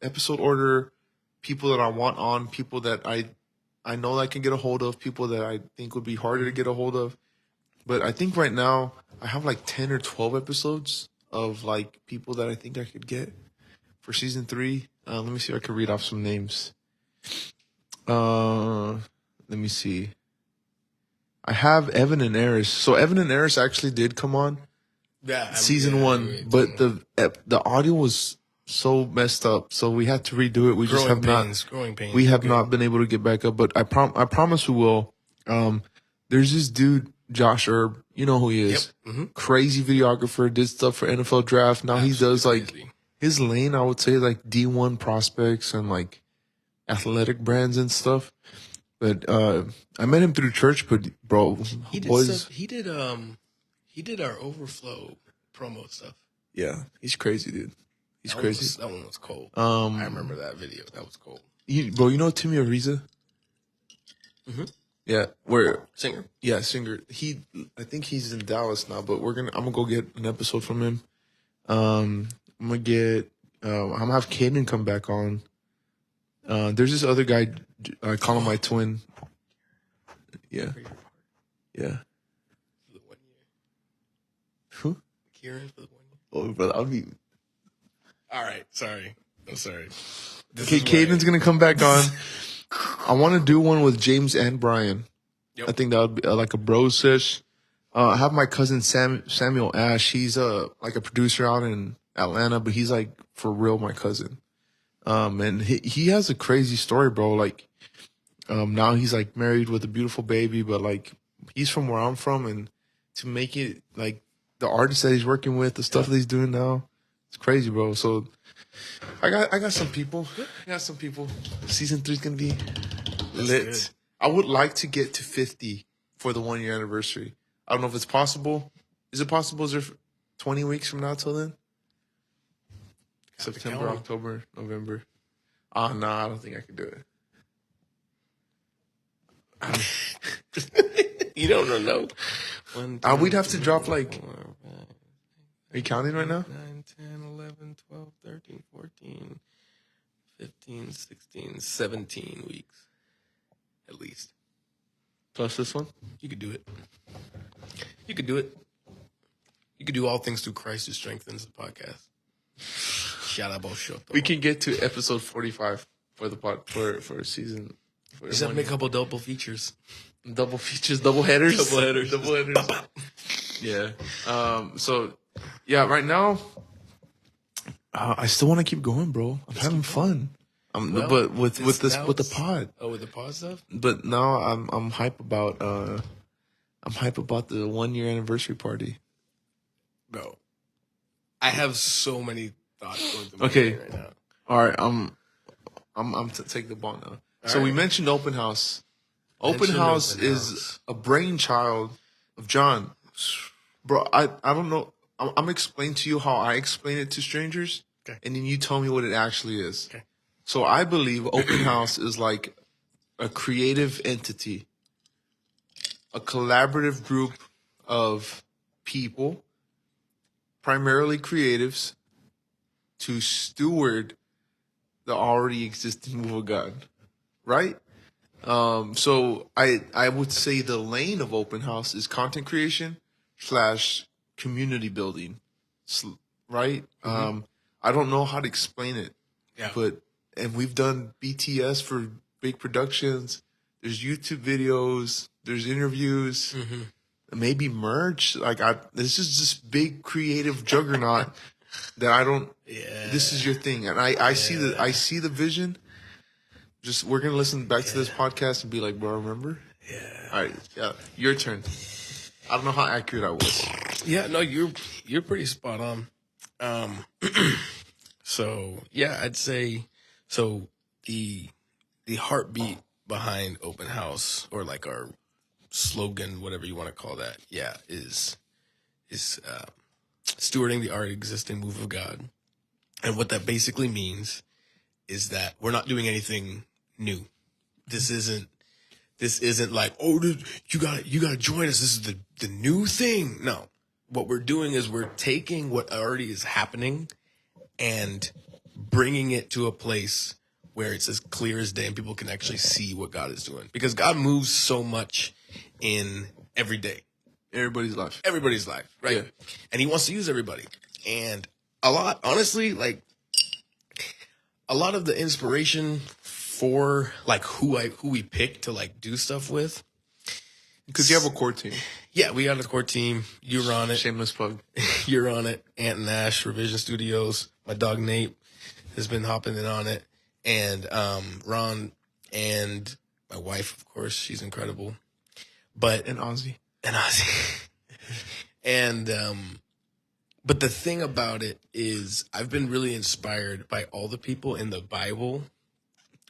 episode order, people that I want on, people that I know that I can get a hold of, people that I think would be harder to get a hold of. But I think right now I have like 10 or 12 episodes of like people that I think I could get for season 3. Let me see if I can read off some names. Let me see. I have Evan and Eris. So Evan and Eris actually did come on season 1, but the audio was so messed up, so we had to redo it. We just have growing pains. We have not been able to get back up, but I promise we will. There's this dude, Josh Erb. You know who he is. Yep. Mm-hmm. Crazy videographer, did stuff for NFL Draft. Now he does like his lane, I would say, like D1 prospects and like athletic brands and stuff. But I met him through church, but bro, he did our overflow promo stuff. Yeah, he's crazy, dude. He's crazy. That one was cold. I remember that video. That was cold. Bro, you know Timmy Ariza? Mm-hmm. Yeah, singer. Yeah, singer. I think he's in Dallas now, but I'm gonna go get an episode from him. I'm gonna have Caden come back on. There's this other guy, I call him my twin. Yeah. Yeah. For the 1 year. Who? Kieran for the 1 year. Oh, brother, I'll be. All right. Sorry. I'm sorry. Okay, Caden's gonna come back on. I want to do one with James and Brian. Yep. I think that would be like a bro sesh. I have my cousin Samuel Ash. He's like a producer out in Atlanta, but he's like for real my cousin. And he has a crazy story, bro. Like, now he's like married with a beautiful baby, but like he's from where I'm from, and to make it like the artists that he's working with, the stuff that he's doing now, it's crazy, bro. So I got some people. I got some people. Season 3 is gonna be lit. Good. I would like to get to 50 for the 1 year anniversary. I don't know if it's possible. Is it possible? Is there 20 weeks from now till then? September, October, November. Oh, no, I don't think I can do it. You don't know. We'd have to drop like... Are you counting right now? 9, 10, 11, 12, 13, 14, 15, 16, 17 weeks. At least. Plus this one? You could do it. You could do it. You could do all things through Christ who strengthens the podcast. Shout out both shows. We can get to episode 45 for the pod for season. Just have to make a couple double features. Double features, double headers. Double headers. Double headers. Yeah. So yeah, right now I still want to keep going, bro. I'm having fun. But with the pod. Oh, with the pod stuff? But now I'm hype about the 1 year anniversary party. Bro. I have so many thoughts going through my head right now. All right, I'm to take the ball now. All so right. We mentioned Open House. Open House is a brainchild of John. Bro, I don't know. I'm explaining to you how I explain it to strangers, okay, and then you tell me what it actually is. Okay. So I believe Open House is like a creative entity, a collaborative group of people, primarily creatives, to steward the already existing move of God, right? So I would say the lane of Open House is content creation / community building, right? Mm-hmm. I don't know how to explain it, and we've done BTS for big productions. There's YouTube videos, there's interviews, maybe merch. Like this is this big creative juggernaut that I don't. Yeah. This is your thing, and I see the vision. Just we're gonna listen back to this podcast and be like, bro, remember? Yeah. All right. Yeah. Your turn. I don't know how accurate I was. Yeah. No, you're pretty spot on. So yeah, I'd say so. The heartbeat behind Open House, or like our slogan, whatever you want to call that, is stewarding the already existing move of God. And what that basically means is that we're not doing anything new. This isn't like, oh, you gotta join us. This is the new thing. No, what we're doing is we're taking what already is happening and bringing it to a place where it's as clear as day and people can actually see what God is doing. Because God moves so much in every day. Everybody's life, right? Yeah. And he wants to use everybody. And a lot, honestly, like a lot of the inspiration for like who we pick to like do stuff with. Because you have a core team. Yeah, we got a core team. You're on it. Shameless plug. You're on it. Ant and Ash, Revision Studios. My dog Nate has been hopping in on it. And Ron and my wife, of course, she's incredible. And Ozzy. And but the thing about it is I've been really inspired by all the people in the Bible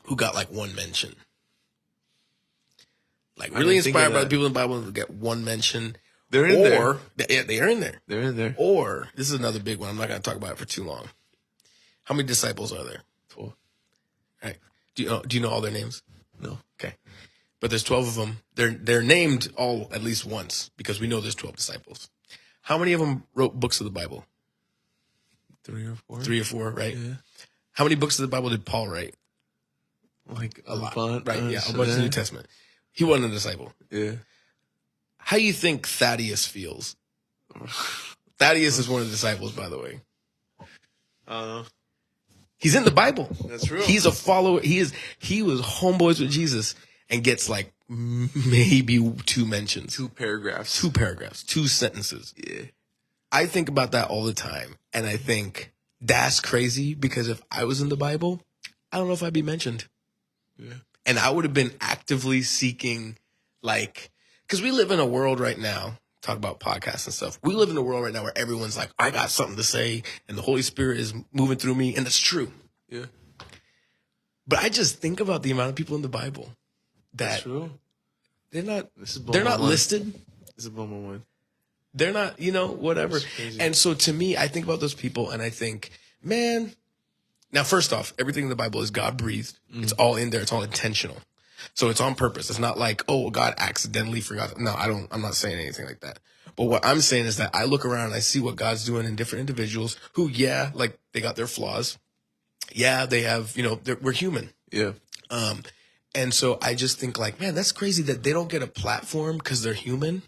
who got like one mention. Like really inspired by the people in the Bible who get one mention. They're in there. Yeah, they are in there. They're in there. Or this is another big one. I'm not going to talk about it for too long. How many disciples are there? 12. All right. Do you know all their names? No. Okay. But there's 12 of them. They're named all at least once because we know there's 12 disciples. How many of them wrote books of the Bible? 3 or 4. 3 or 4, right? Yeah. How many books of the Bible did Paul write? Like a lot, right? Yeah, a bunch of the New Testament. He wasn't a disciple. Yeah. How do you think Thaddeus feels? Thaddeus is one of the disciples, by the way. He's in the Bible. That's real. He's a follower. He was homeboys with Jesus and gets like maybe 2 mentions. 2 paragraphs. 2 paragraphs. 2 sentences. Yeah. I think about that all the time. And I think that's crazy because if I was in the Bible, I don't know if I'd be mentioned. Yeah. And I would have been actively seeking, like, because we live in a world right now, talk about podcasts and stuff. We live in a world right now where everyone's like, I got something to say and the Holy Spirit is moving through me. And that's true. Yeah. But I just think about the amount of people in the Bible that That's true. they're not listed. This is blowing my mind. They're not, whatever. Crazy. And so to me, I think about those people and I think, man, now first off, everything in the Bible is God breathed. It's all in there. It's all intentional. So it's on purpose. It's not like, oh, God accidentally forgot. No, I'm not saying anything like that. But what I'm saying is that I look around and I see what God's doing in different individuals who, yeah, like they got their flaws. Yeah, they have, we're human. Yeah. And so I just think like, man, that's crazy that they don't get a platform because they're human,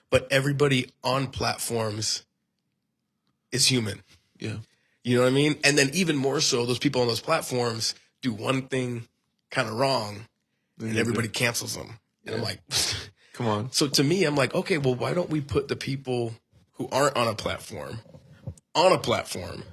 but everybody on platforms is human. Yeah. You know what I mean? And then even more so, those people on those platforms do one thing kind of wrong and everybody cancels them. And I'm like, come on. So to me, I'm like, okay, well, why don't we put the people who aren't on a platform on a platform?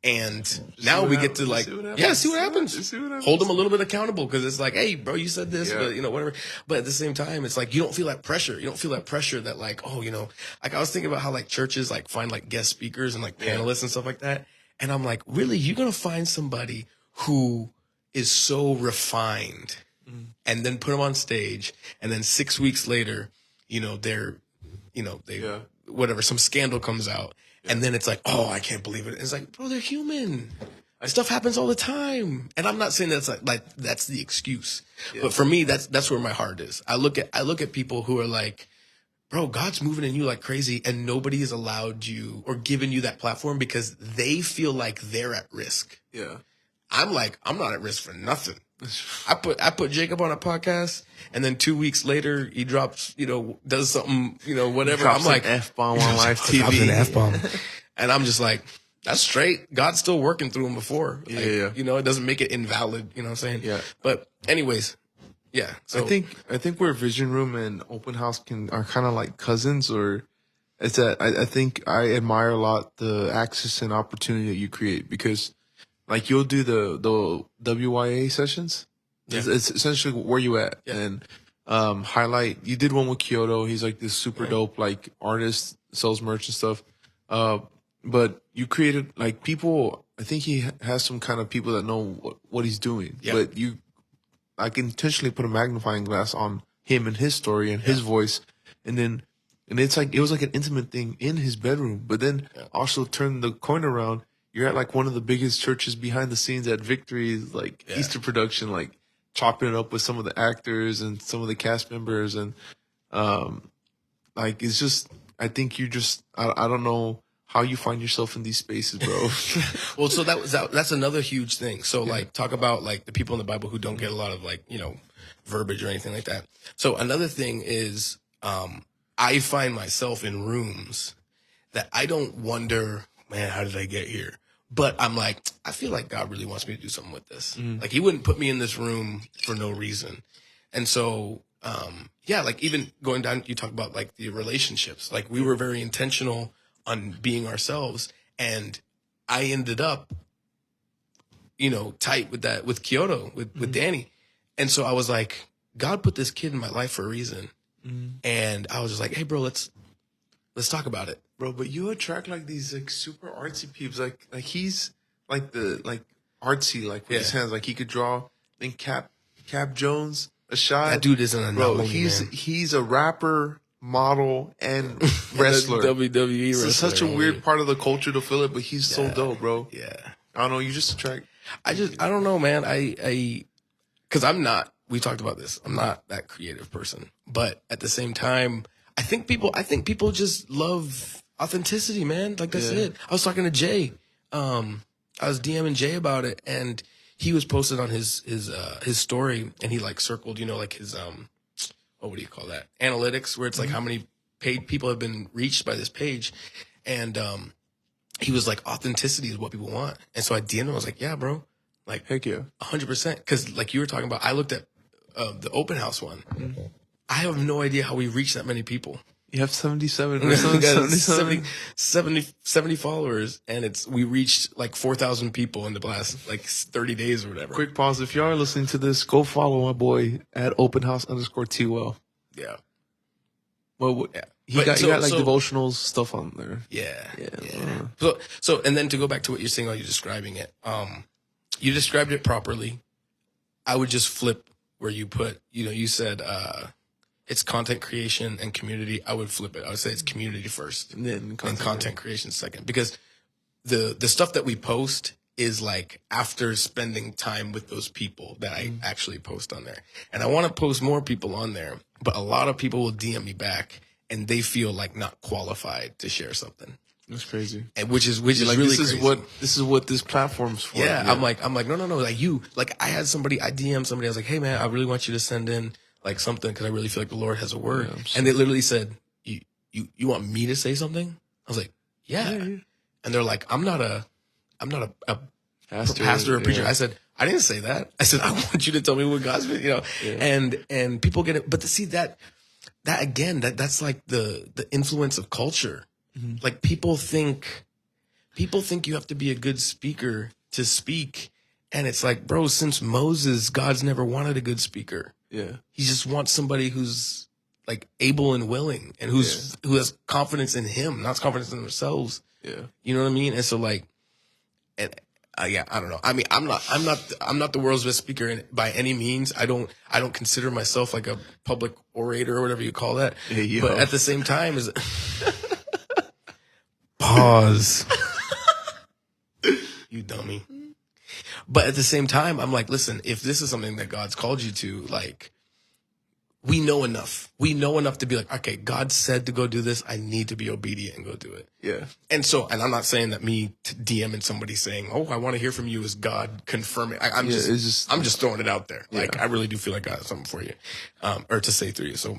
And now we get to like, see what happens. Hold them a little bit accountable because it's like, hey, bro, you said this, but whatever. But at the same time, it's like you don't feel that pressure. You don't feel that pressure that like, oh, like I was thinking about how like churches like find like guest speakers and like panelists and stuff like that. And I'm like, really, you're gonna find somebody who is so refined, and then put them on stage, and then 6 weeks later, whatever, some scandal comes out. And then it's like, oh, I can't believe it. It's like, bro, they're human. Stuff happens all the time. And I'm not saying that's like that's the excuse. Yeah. But for me, that's where my heart is. I look at people who are like, bro, God's moving in you like crazy and nobody has allowed you or given you that platform because they feel like they're at risk. Yeah. I'm like, I'm not at risk for nothing. I put Jacob on a podcast, and then 2 weeks later he drops, does something, whatever. I'm like, F-bomb on live TV. Drops an F-bomb. And I'm just like, that's straight. God's still working through him before. Like, it doesn't make it invalid. You know what I'm saying? Yeah. But anyways, yeah. So I think where Vision Room and Open House are kind of like cousins, or it's that I think I admire a lot the access and opportunity that you create because. Like you'll do the WYA sessions. Yeah. It's essentially where you at and highlight. You did one with Kyoto. He's like this super dope like artist, sells merch and stuff. But you created like people. I think he has some kind of people that know what he's doing. Yeah. But you, like intentionally put a magnifying glass on him and his story and his voice, and it's like it was like an intimate thing in his bedroom. But then also turn the coin around. You're at like one of the biggest churches behind the scenes at Victory, like Easter production, like chopping it up with some of the actors and some of the cast members. And, like, it's just, I think you just, I don't know how you find yourself in these spaces, bro. Well, so that's another huge thing. So like, talk about like the people in the Bible who don't get a lot of like, verbiage or anything like that. So another thing is, I find myself in rooms that I don't wonder, man, how did I get here? But I'm like, I feel like God really wants me to do something with this. Like he wouldn't put me in this room for no reason. And so, like even going down, you talk about like the relationships, like we were very intentional on being ourselves. And I ended up, tight with Kyoto, with Danny. And so I was like, God put this kid in my life for a reason. And I was just like, hey bro, let's talk about it. Bro, but you attract like these like super artsy peeps. Like he's like the artsy, like with his hands. Like he could draw. Then Cap Jones, a shot. That dude isn't a anomaly, he's a rapper, model, and wrestler. WWE wrestler. It's such a weird part of the culture to feel it, but he's so dope, bro. Yeah. I don't know. You just attract. I don't know, man. Because I'm not. We talked about this. I'm not that creative person, but at the same time, I think people just love authenticity, man. Like that's it. I was talking to Jay. I was DMing Jay about it, and he was posted on his story, and he like circled, like his what do you call that? Analytics, where it's like how many paid people have been reached by this page, and he was like, authenticity is what people want. And so I DM'd him. I was like, yeah, bro. Like, heck yeah, 100%. Because like you were talking about, I looked at the open house one. I have no idea how we reached that many people. you have 77 or We something, got 77. 70 followers, and we reached like 4,000 people in the last like 30 days or whatever. Quick pause. If y'all are listening to this, go follow my boy at openhouse_TWell. Yeah. Well, Yeah. he But got so- devotionals stuff on there. Yeah. Yeah. So, and then to go back to what you're saying while you're describing it, you described it properly. I would just flip where you put, you said, it's content creation and community. I would flip it. I would say it's community first And then and content creation second, because the stuff that we post is like after spending time with those people that I actually post on there. And I want to post more people on there, but a lot of people will DM me back and they feel like not qualified to share something. That's crazy. And which is Like, really this crazy. is what this platform's for. Yeah, I'm like, no. Like I had somebody, I DM'd somebody, I was like, hey man, I really want you to send in like something because I really feel like the Lord has a word. Yeah, and they literally said, you want me to say something? I was like, yeah. And they're like, I'm not a pastor or preacher. Yeah. I said, I didn't say that. I said, I want you to tell me what God's been, Yeah. and people get it. But to see that again, that's like the influence of culture. Like people think you have to be a good speaker to speak. And it's like, bro, since Moses, God's never wanted a good speaker. Yeah. He just wants somebody who's like able and willing and who has confidence in him, not confidence in themselves. Yeah. You know what I mean? And so like, and yeah, I don't know. I mean, I'm not the world's best speaker by any means. I don't consider myself like a public orator or whatever you call that. Hey, yo. But at the same time, pause. You dummy. But at the same time, I'm like, listen, if this is something that God's called you to, like, we know enough. We know enough to be like, okay, God said to go do this. I need to be obedient and go do it. Yeah. And so, and I'm not saying that me DMing somebody saying, oh, I want to hear from you is God confirming. I'm just throwing it out there. Like, I really do feel like God has something for you, or to say through you. So,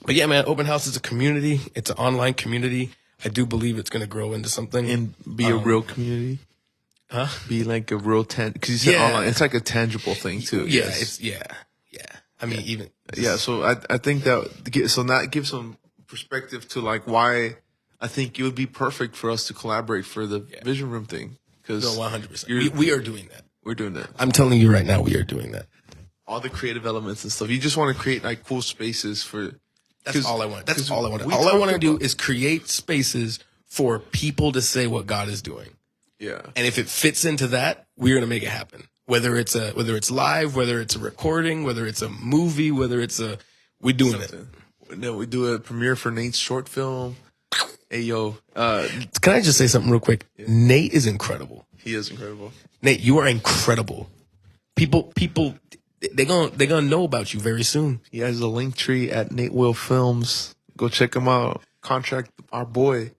but yeah, man, Open House is a community. It's an online community. I do believe it's going to grow into something. And be a real community. Huh? Be like a real because you said online. It's like a tangible thing too. Yeah, Yes. yeah. I mean, even So I think that gives some perspective to like why I think it would be perfect for us to collaborate for the Vision Room thing. Because no, 100%. We are doing that. We're doing that. I'm telling you right now, we are doing that. All the creative elements and stuff. You just want to create like cool spaces for. That's all I want. That's all I want. All I want to do is create spaces for people to say what God is doing. Yeah. And if it fits into that, we're gonna make it happen. Whether it's live, whether it's a recording, whether it's a movie, we're doing it. And then we do a premiere for Nate's short film. Hey yo, Can I just say something real quick? Yeah. Nate is incredible. He is incredible. Nate, you are incredible. People, they're gonna know about you very soon. He has a link tree at Nate Will Films. Go check him out. Contract our boy.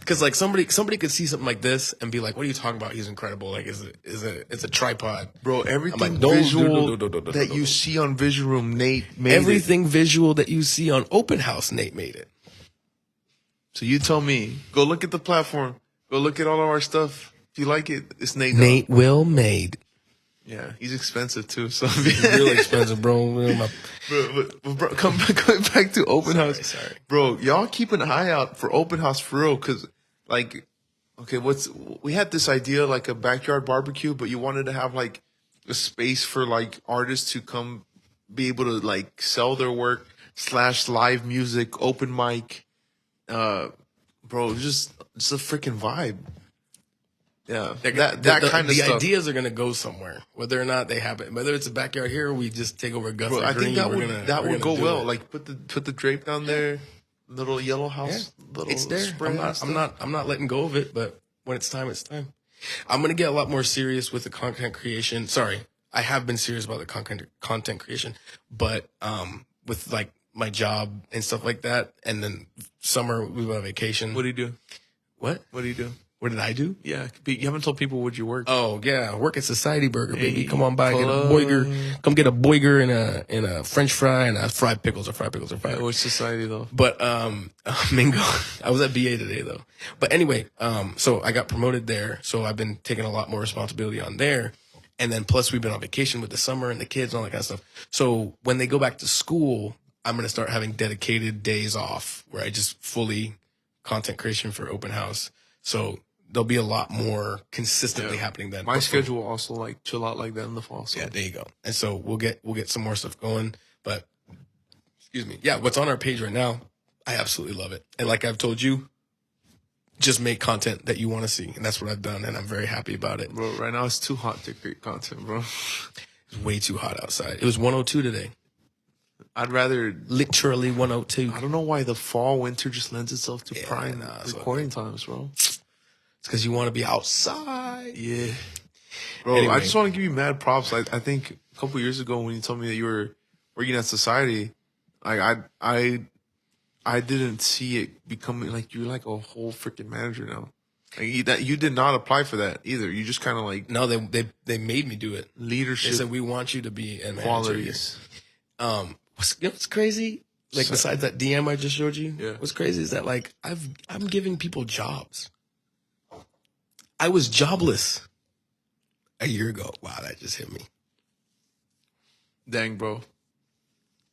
Because like somebody could see something like this and be like, "What are you talking about? He's incredible. Like, it's a tripod, bro." Everything like, visual that you see on Vision Room, Nate made everything visual that you see on Open House, Nate made it. So you tell me. Go look at the platform. Go look at all of our stuff. If you like it, it's Nate. Nate Will made. Yeah, he's expensive too. So he's really expensive, bro. Bro, coming back to Open House. Sorry. Bro, y'all keep an eye out for Open House for real, because like, okay, we had this idea like a backyard barbecue, but you wanted to have like a space for like artists to come be able to like sell their work / live music, open mic. Bro, just a freaking vibe. Yeah, that kind of stuff. The ideas are gonna go somewhere, whether or not they happen. Whether it's a backyard here, or we just take over Gus. Bro, I think that would go well. It. Like put the drape down there, little yellow house. Yeah. Little it's there. I'm not letting go of it. But when it's time, it's time. I'm gonna get a lot more serious with the content creation. Sorry, I have been serious about the content creation, but with like my job and stuff like that, and then summer we go on vacation. What do you do? What do you do? What did I do? Yeah, you haven't told people what you work. Oh yeah, work at Society Burger, baby. Come on by, get a boiger. Come get a boiger and a French fry and a fried pickles. Or fried pickles or fried. Yeah, which Society though? But Mingo. I was at BA today though. But anyway, so I got promoted there. So I've been taking a lot more responsibility on there, And then plus we've been on vacation with the summer and the kids and all that kind of stuff. So when they go back to school, I'm going to start having dedicated days off where I just fully content creation for open house. So there'll be a lot more consistently happening then. My schedule will also like chill out like that in the fall. So. Yeah, there you go. And so we'll get some more stuff going. But excuse me. Yeah, what's on our page right now, I absolutely love it. And like I've told you, just make content that you want to see. And that's what I've done. And I'm very happy about it. Bro, right now it's too hot to create content, bro. It's way too hot outside. It was 102 today. I'd rather... Literally 102. I don't know why the fall, winter just lends itself to prime recording times, bro. It's because you want to be outside. Yeah. Bro, anyway. I just want to give you mad props. I think a couple years ago when you told me that you were working at Society, like I didn't see it becoming like you're like a whole freaking manager now. Like you did not apply for that either. You just kind of like no, they made me do it. Leadership. They said we want you to be a qualities. Manager. What's crazy? Like besides that DM I just showed you, what's crazy is that like I'm giving people jobs. I was jobless a year ago. Wow, that just hit me. Dang, bro.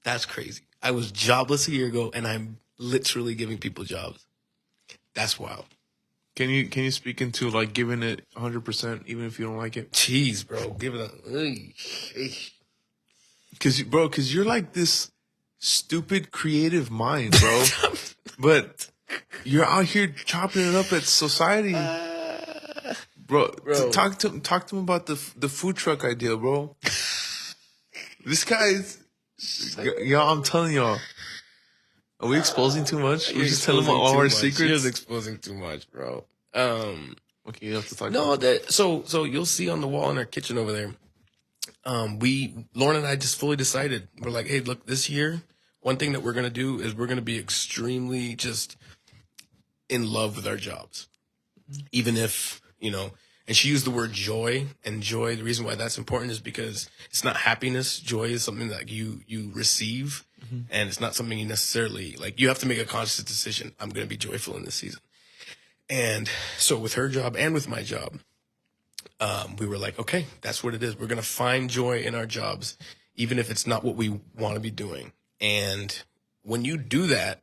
That's crazy. I was jobless a year ago, and I'm literally giving people jobs. That's wild. Can you speak into like giving it 100% even if you don't like it? Jeez, bro, give it a. Cause you're like this stupid creative mind, bro. But you're out here chopping it up at Society. Bro, talk to him about the food truck idea, bro. This guy's, y'all. I'm telling y'all. Are we exposing too much? We're just telling him all our secrets. You're exposing too much, bro. Okay, you have to talk. No, so you'll see on the wall in our kitchen over there. Lauren and I just fully decided. We're like, hey, look, this year, one thing that we're gonna do is we're gonna be extremely just in love with our jobs, even if. And she used the word joy, and joy, the reason why that's important is because it's not happiness. Joy is something that you receive, and it's not something you necessarily, like, you have to make a conscious decision. I'm going to be joyful in this season. And so with her job and with my job, we were like, okay, that's what it is. We're going to find joy in our jobs, even if it's not what we want to be doing. And when you do that,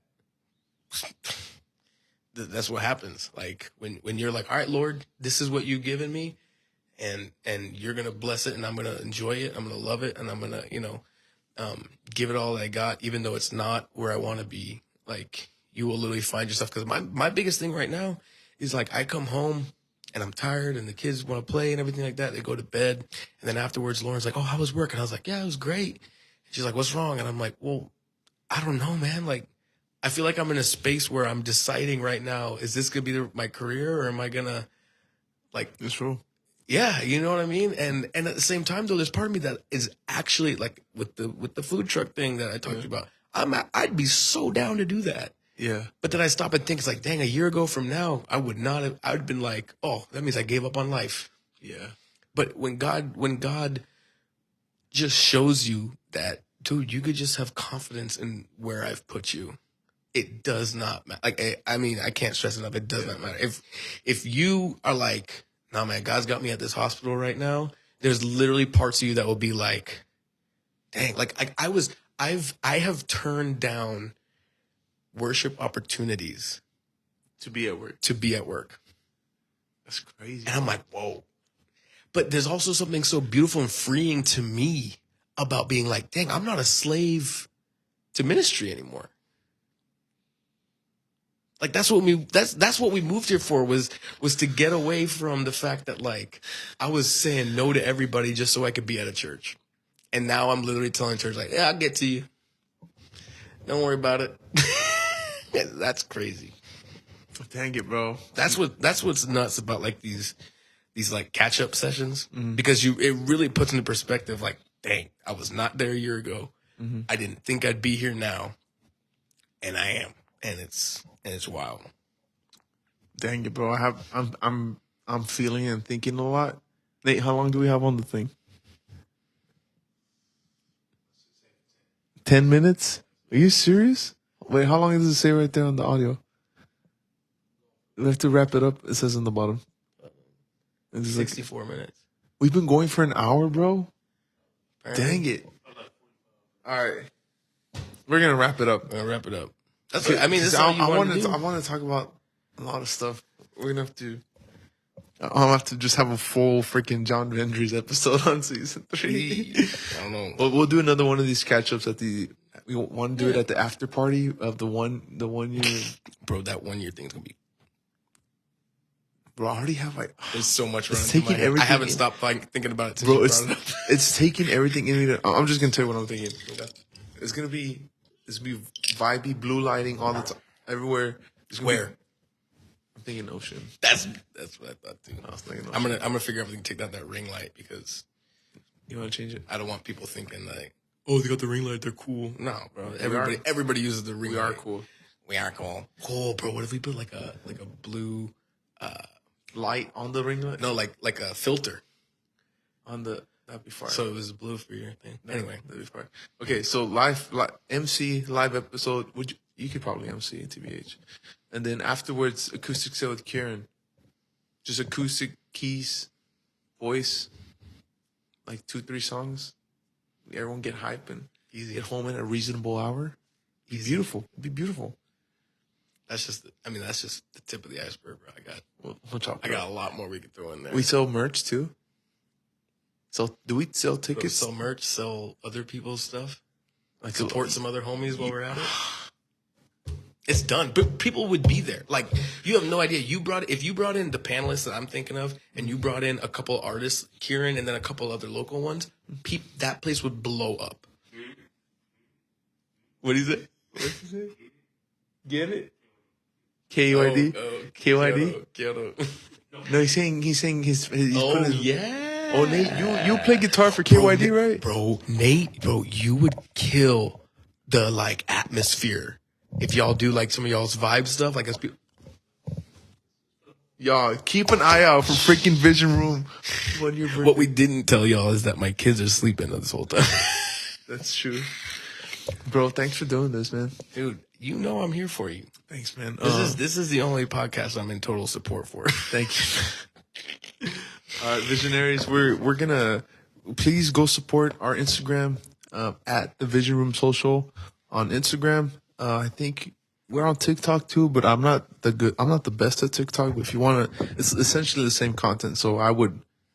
that's what happens. Like when you're like, all right, Lord, this is what you've given me, and you're gonna bless it, and I'm gonna enjoy it, I'm gonna love it, and I'm gonna give it all I got, even though it's not where I want to be. Like you will literally find yourself. Because my biggest thing right now is like I come home and I'm tired, and the kids want to play and everything like that. They go to bed, and then afterwards, Lauren's like, oh, how was work? And I was like, yeah, it was great. And she's like, what's wrong? And I'm like, well, I don't know, man. Like. I feel like I'm in a space where I'm deciding right now, is this going to be my career, or am I going to like, it's true. Yeah. You know what I mean? And at the same time though, there's part of me that is actually like with the food truck thing that I talked to you about, I'd be so down to do that. Yeah. But then I stop and think, it's like, dang, a year ago from now, I would not have, I would have been like, oh, that means I gave up on life. Yeah. But when God just shows you that, dude, you could just have confidence in where I've put you. It does not matter. Like, I mean, I can't stress enough. It does not matter. If you are like, nah, man, God's got me at this hospital right now. There's literally parts of you that will be like, dang, like I have turned down worship opportunities to be at work. That's crazy. And I'm like, whoa. But there's also something so beautiful and freeing to me about being like, dang, I'm not a slave to ministry anymore. Like that's what we moved here for was to get away from the fact that like I was saying no to everybody just so I could be at a church. And now I'm literally telling church like, yeah, I'll get to you. Don't worry about it. That's crazy. Dang it, bro. That's what's nuts about like these like catch up sessions, because it really puts into perspective like, dang, I was not there a year ago. I didn't think I'd be here now, and I am, and it's wild. Dang it, bro. I'm feeling and thinking a lot. Nate, how long do we have on the thing? 10 minutes? Are you serious? Wait, how long does it say right there on the audio? We have to wrap it up. It says on the bottom. It's 64 minutes. We've been going for an hour, bro. Dang it. All right. We're going to wrap it up. That's what, I mean, that's all you want to do. I want to talk about a lot of stuff. We're going to have to... I'll have to just have a full freaking Jon Vendryes episode on season 3. I don't know. We'll do another one of these catch-ups at the... We want to do it at the after party of the 1 year. Bro, that 1 year thing's going to be... Bro, I already have like... There's so much running it's taking everything. I haven't stopped thinking about it since bro, you brought it up. It's taking everything in me. I'm just going to tell you what I'm thinking. It's going to be vibey blue lighting all the time. Everywhere. Where? I'm thinking ocean. That's what I thought too. I was thinking ocean. I'm gonna figure out if we can take down that ring light because you want to change it. I don't want people thinking like, oh, they got the ring light, they're cool. No, bro. Everybody uses the ring light. We are cool. We are cool. Cool, bro. What if we put like a blue light on the ring light? No, like a filter on the. That'd be fire. So it was blue for your thing. Anyway, that'd be fire. Okay, so live MC live episode. You could probably MC TBH, and then afterwards acoustic set with Kieran. Just acoustic keys, voice, like 2-3 songs. Everyone get hype and get home at a reasonable hour. Be beautiful. That's just the tip of the iceberg, bro. I got a lot more we could throw in there. We sell merch too. So do we sell tickets? Sell merch, sell other people's stuff. Like support some other homies while we're at it. It's done. But people would be there. Like, you have no idea. If you brought in the panelists that I'm thinking of, and you brought in a couple artists, Kieran, and then a couple other local ones, that place would blow up. What is it? What's he say? Get it? KYD? KYD? Kyoto. No, he's saying he's putting his... yeah. Oh, Nate, you play guitar for KYD, right? Bro, Nate, you would kill the, like, atmosphere if y'all do, like, some of y'all's vibe stuff. Like, as people... Y'all, keep an eye out for freaking Vision Room. What we didn't tell y'all is that my kids are sleeping this whole time. That's true. Bro, thanks for doing this, man. Dude, you know I'm here for you. Thanks, man. This is the only podcast I'm in total support for. Thank you. All right, Visionaries, we're gonna please go support our Instagram at the Vision Room Social on Instagram. I think we're on TikTok too, but I'm not the best at TikTok. But if you wanna, it's essentially the same content. So I'm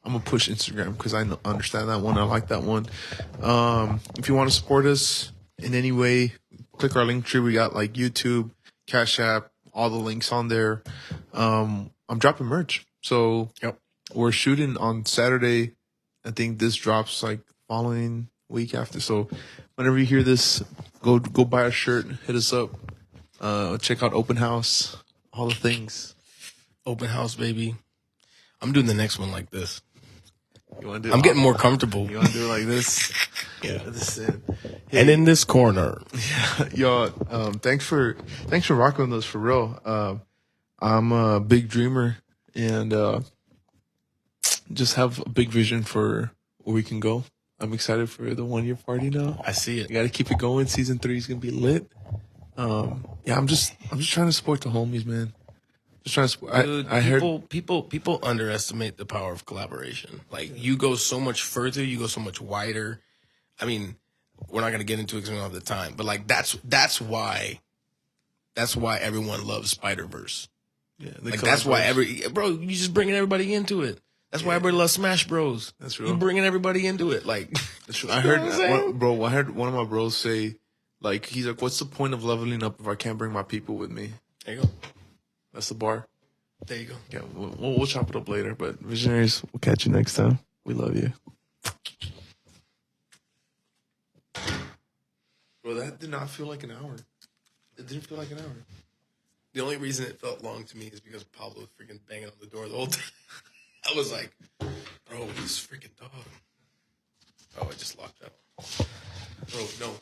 gonna push Instagram because I understand that one. I like that one. If you want to support us in any way, click our link tree. We got like YouTube, Cash App, all the links on there. I'm dropping merch, so yep. We're shooting on Saturday. I think this drops like following week after. So whenever you hear this, go buy a shirt, hit us up. Check out Open House, all the things. Open House, baby. I'm doing the next one like this. I'm getting more comfortable. You want to do it like this? Yeah. Hey. And in this corner. Yeah, y'all, thanks for rocking with us for real. I'm a big dreamer and just have a big vision for where we can go. I'm excited for the 1 year party now. I see it. You got to keep it going. Season 3 is gonna be lit. Yeah, I'm just trying to support the homies, man. Just trying to support. Dude, I heard people underestimate the power of collaboration. Like, you go so much further, you go so much wider. I mean, we're not gonna get into it because we don't have the time. But like, that's why everyone loves Spider-Verse. Yeah, like that's why you just bringing everybody into it. That's why everybody loves Smash Bros. That's real. You bringing everybody into it. Like, I heard one of my bros say, like, he's like, "What's the point of leveling up if I can't bring my people with me?" There you go. That's the bar. There you go. Yeah, we'll chop it up later. But Visionaries, we'll catch you next time. We love you. Bro, that did not feel like an hour. It didn't feel like an hour. The only reason it felt long to me is because Pablo was freaking banging on the door the whole time. I was like, bro, this freaking dog. Oh, I just locked up. Bro, no,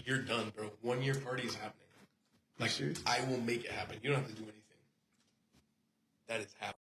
you're done, bro. 1 year party is happening. Like, I will make it happen. You don't have to do anything. That is happening.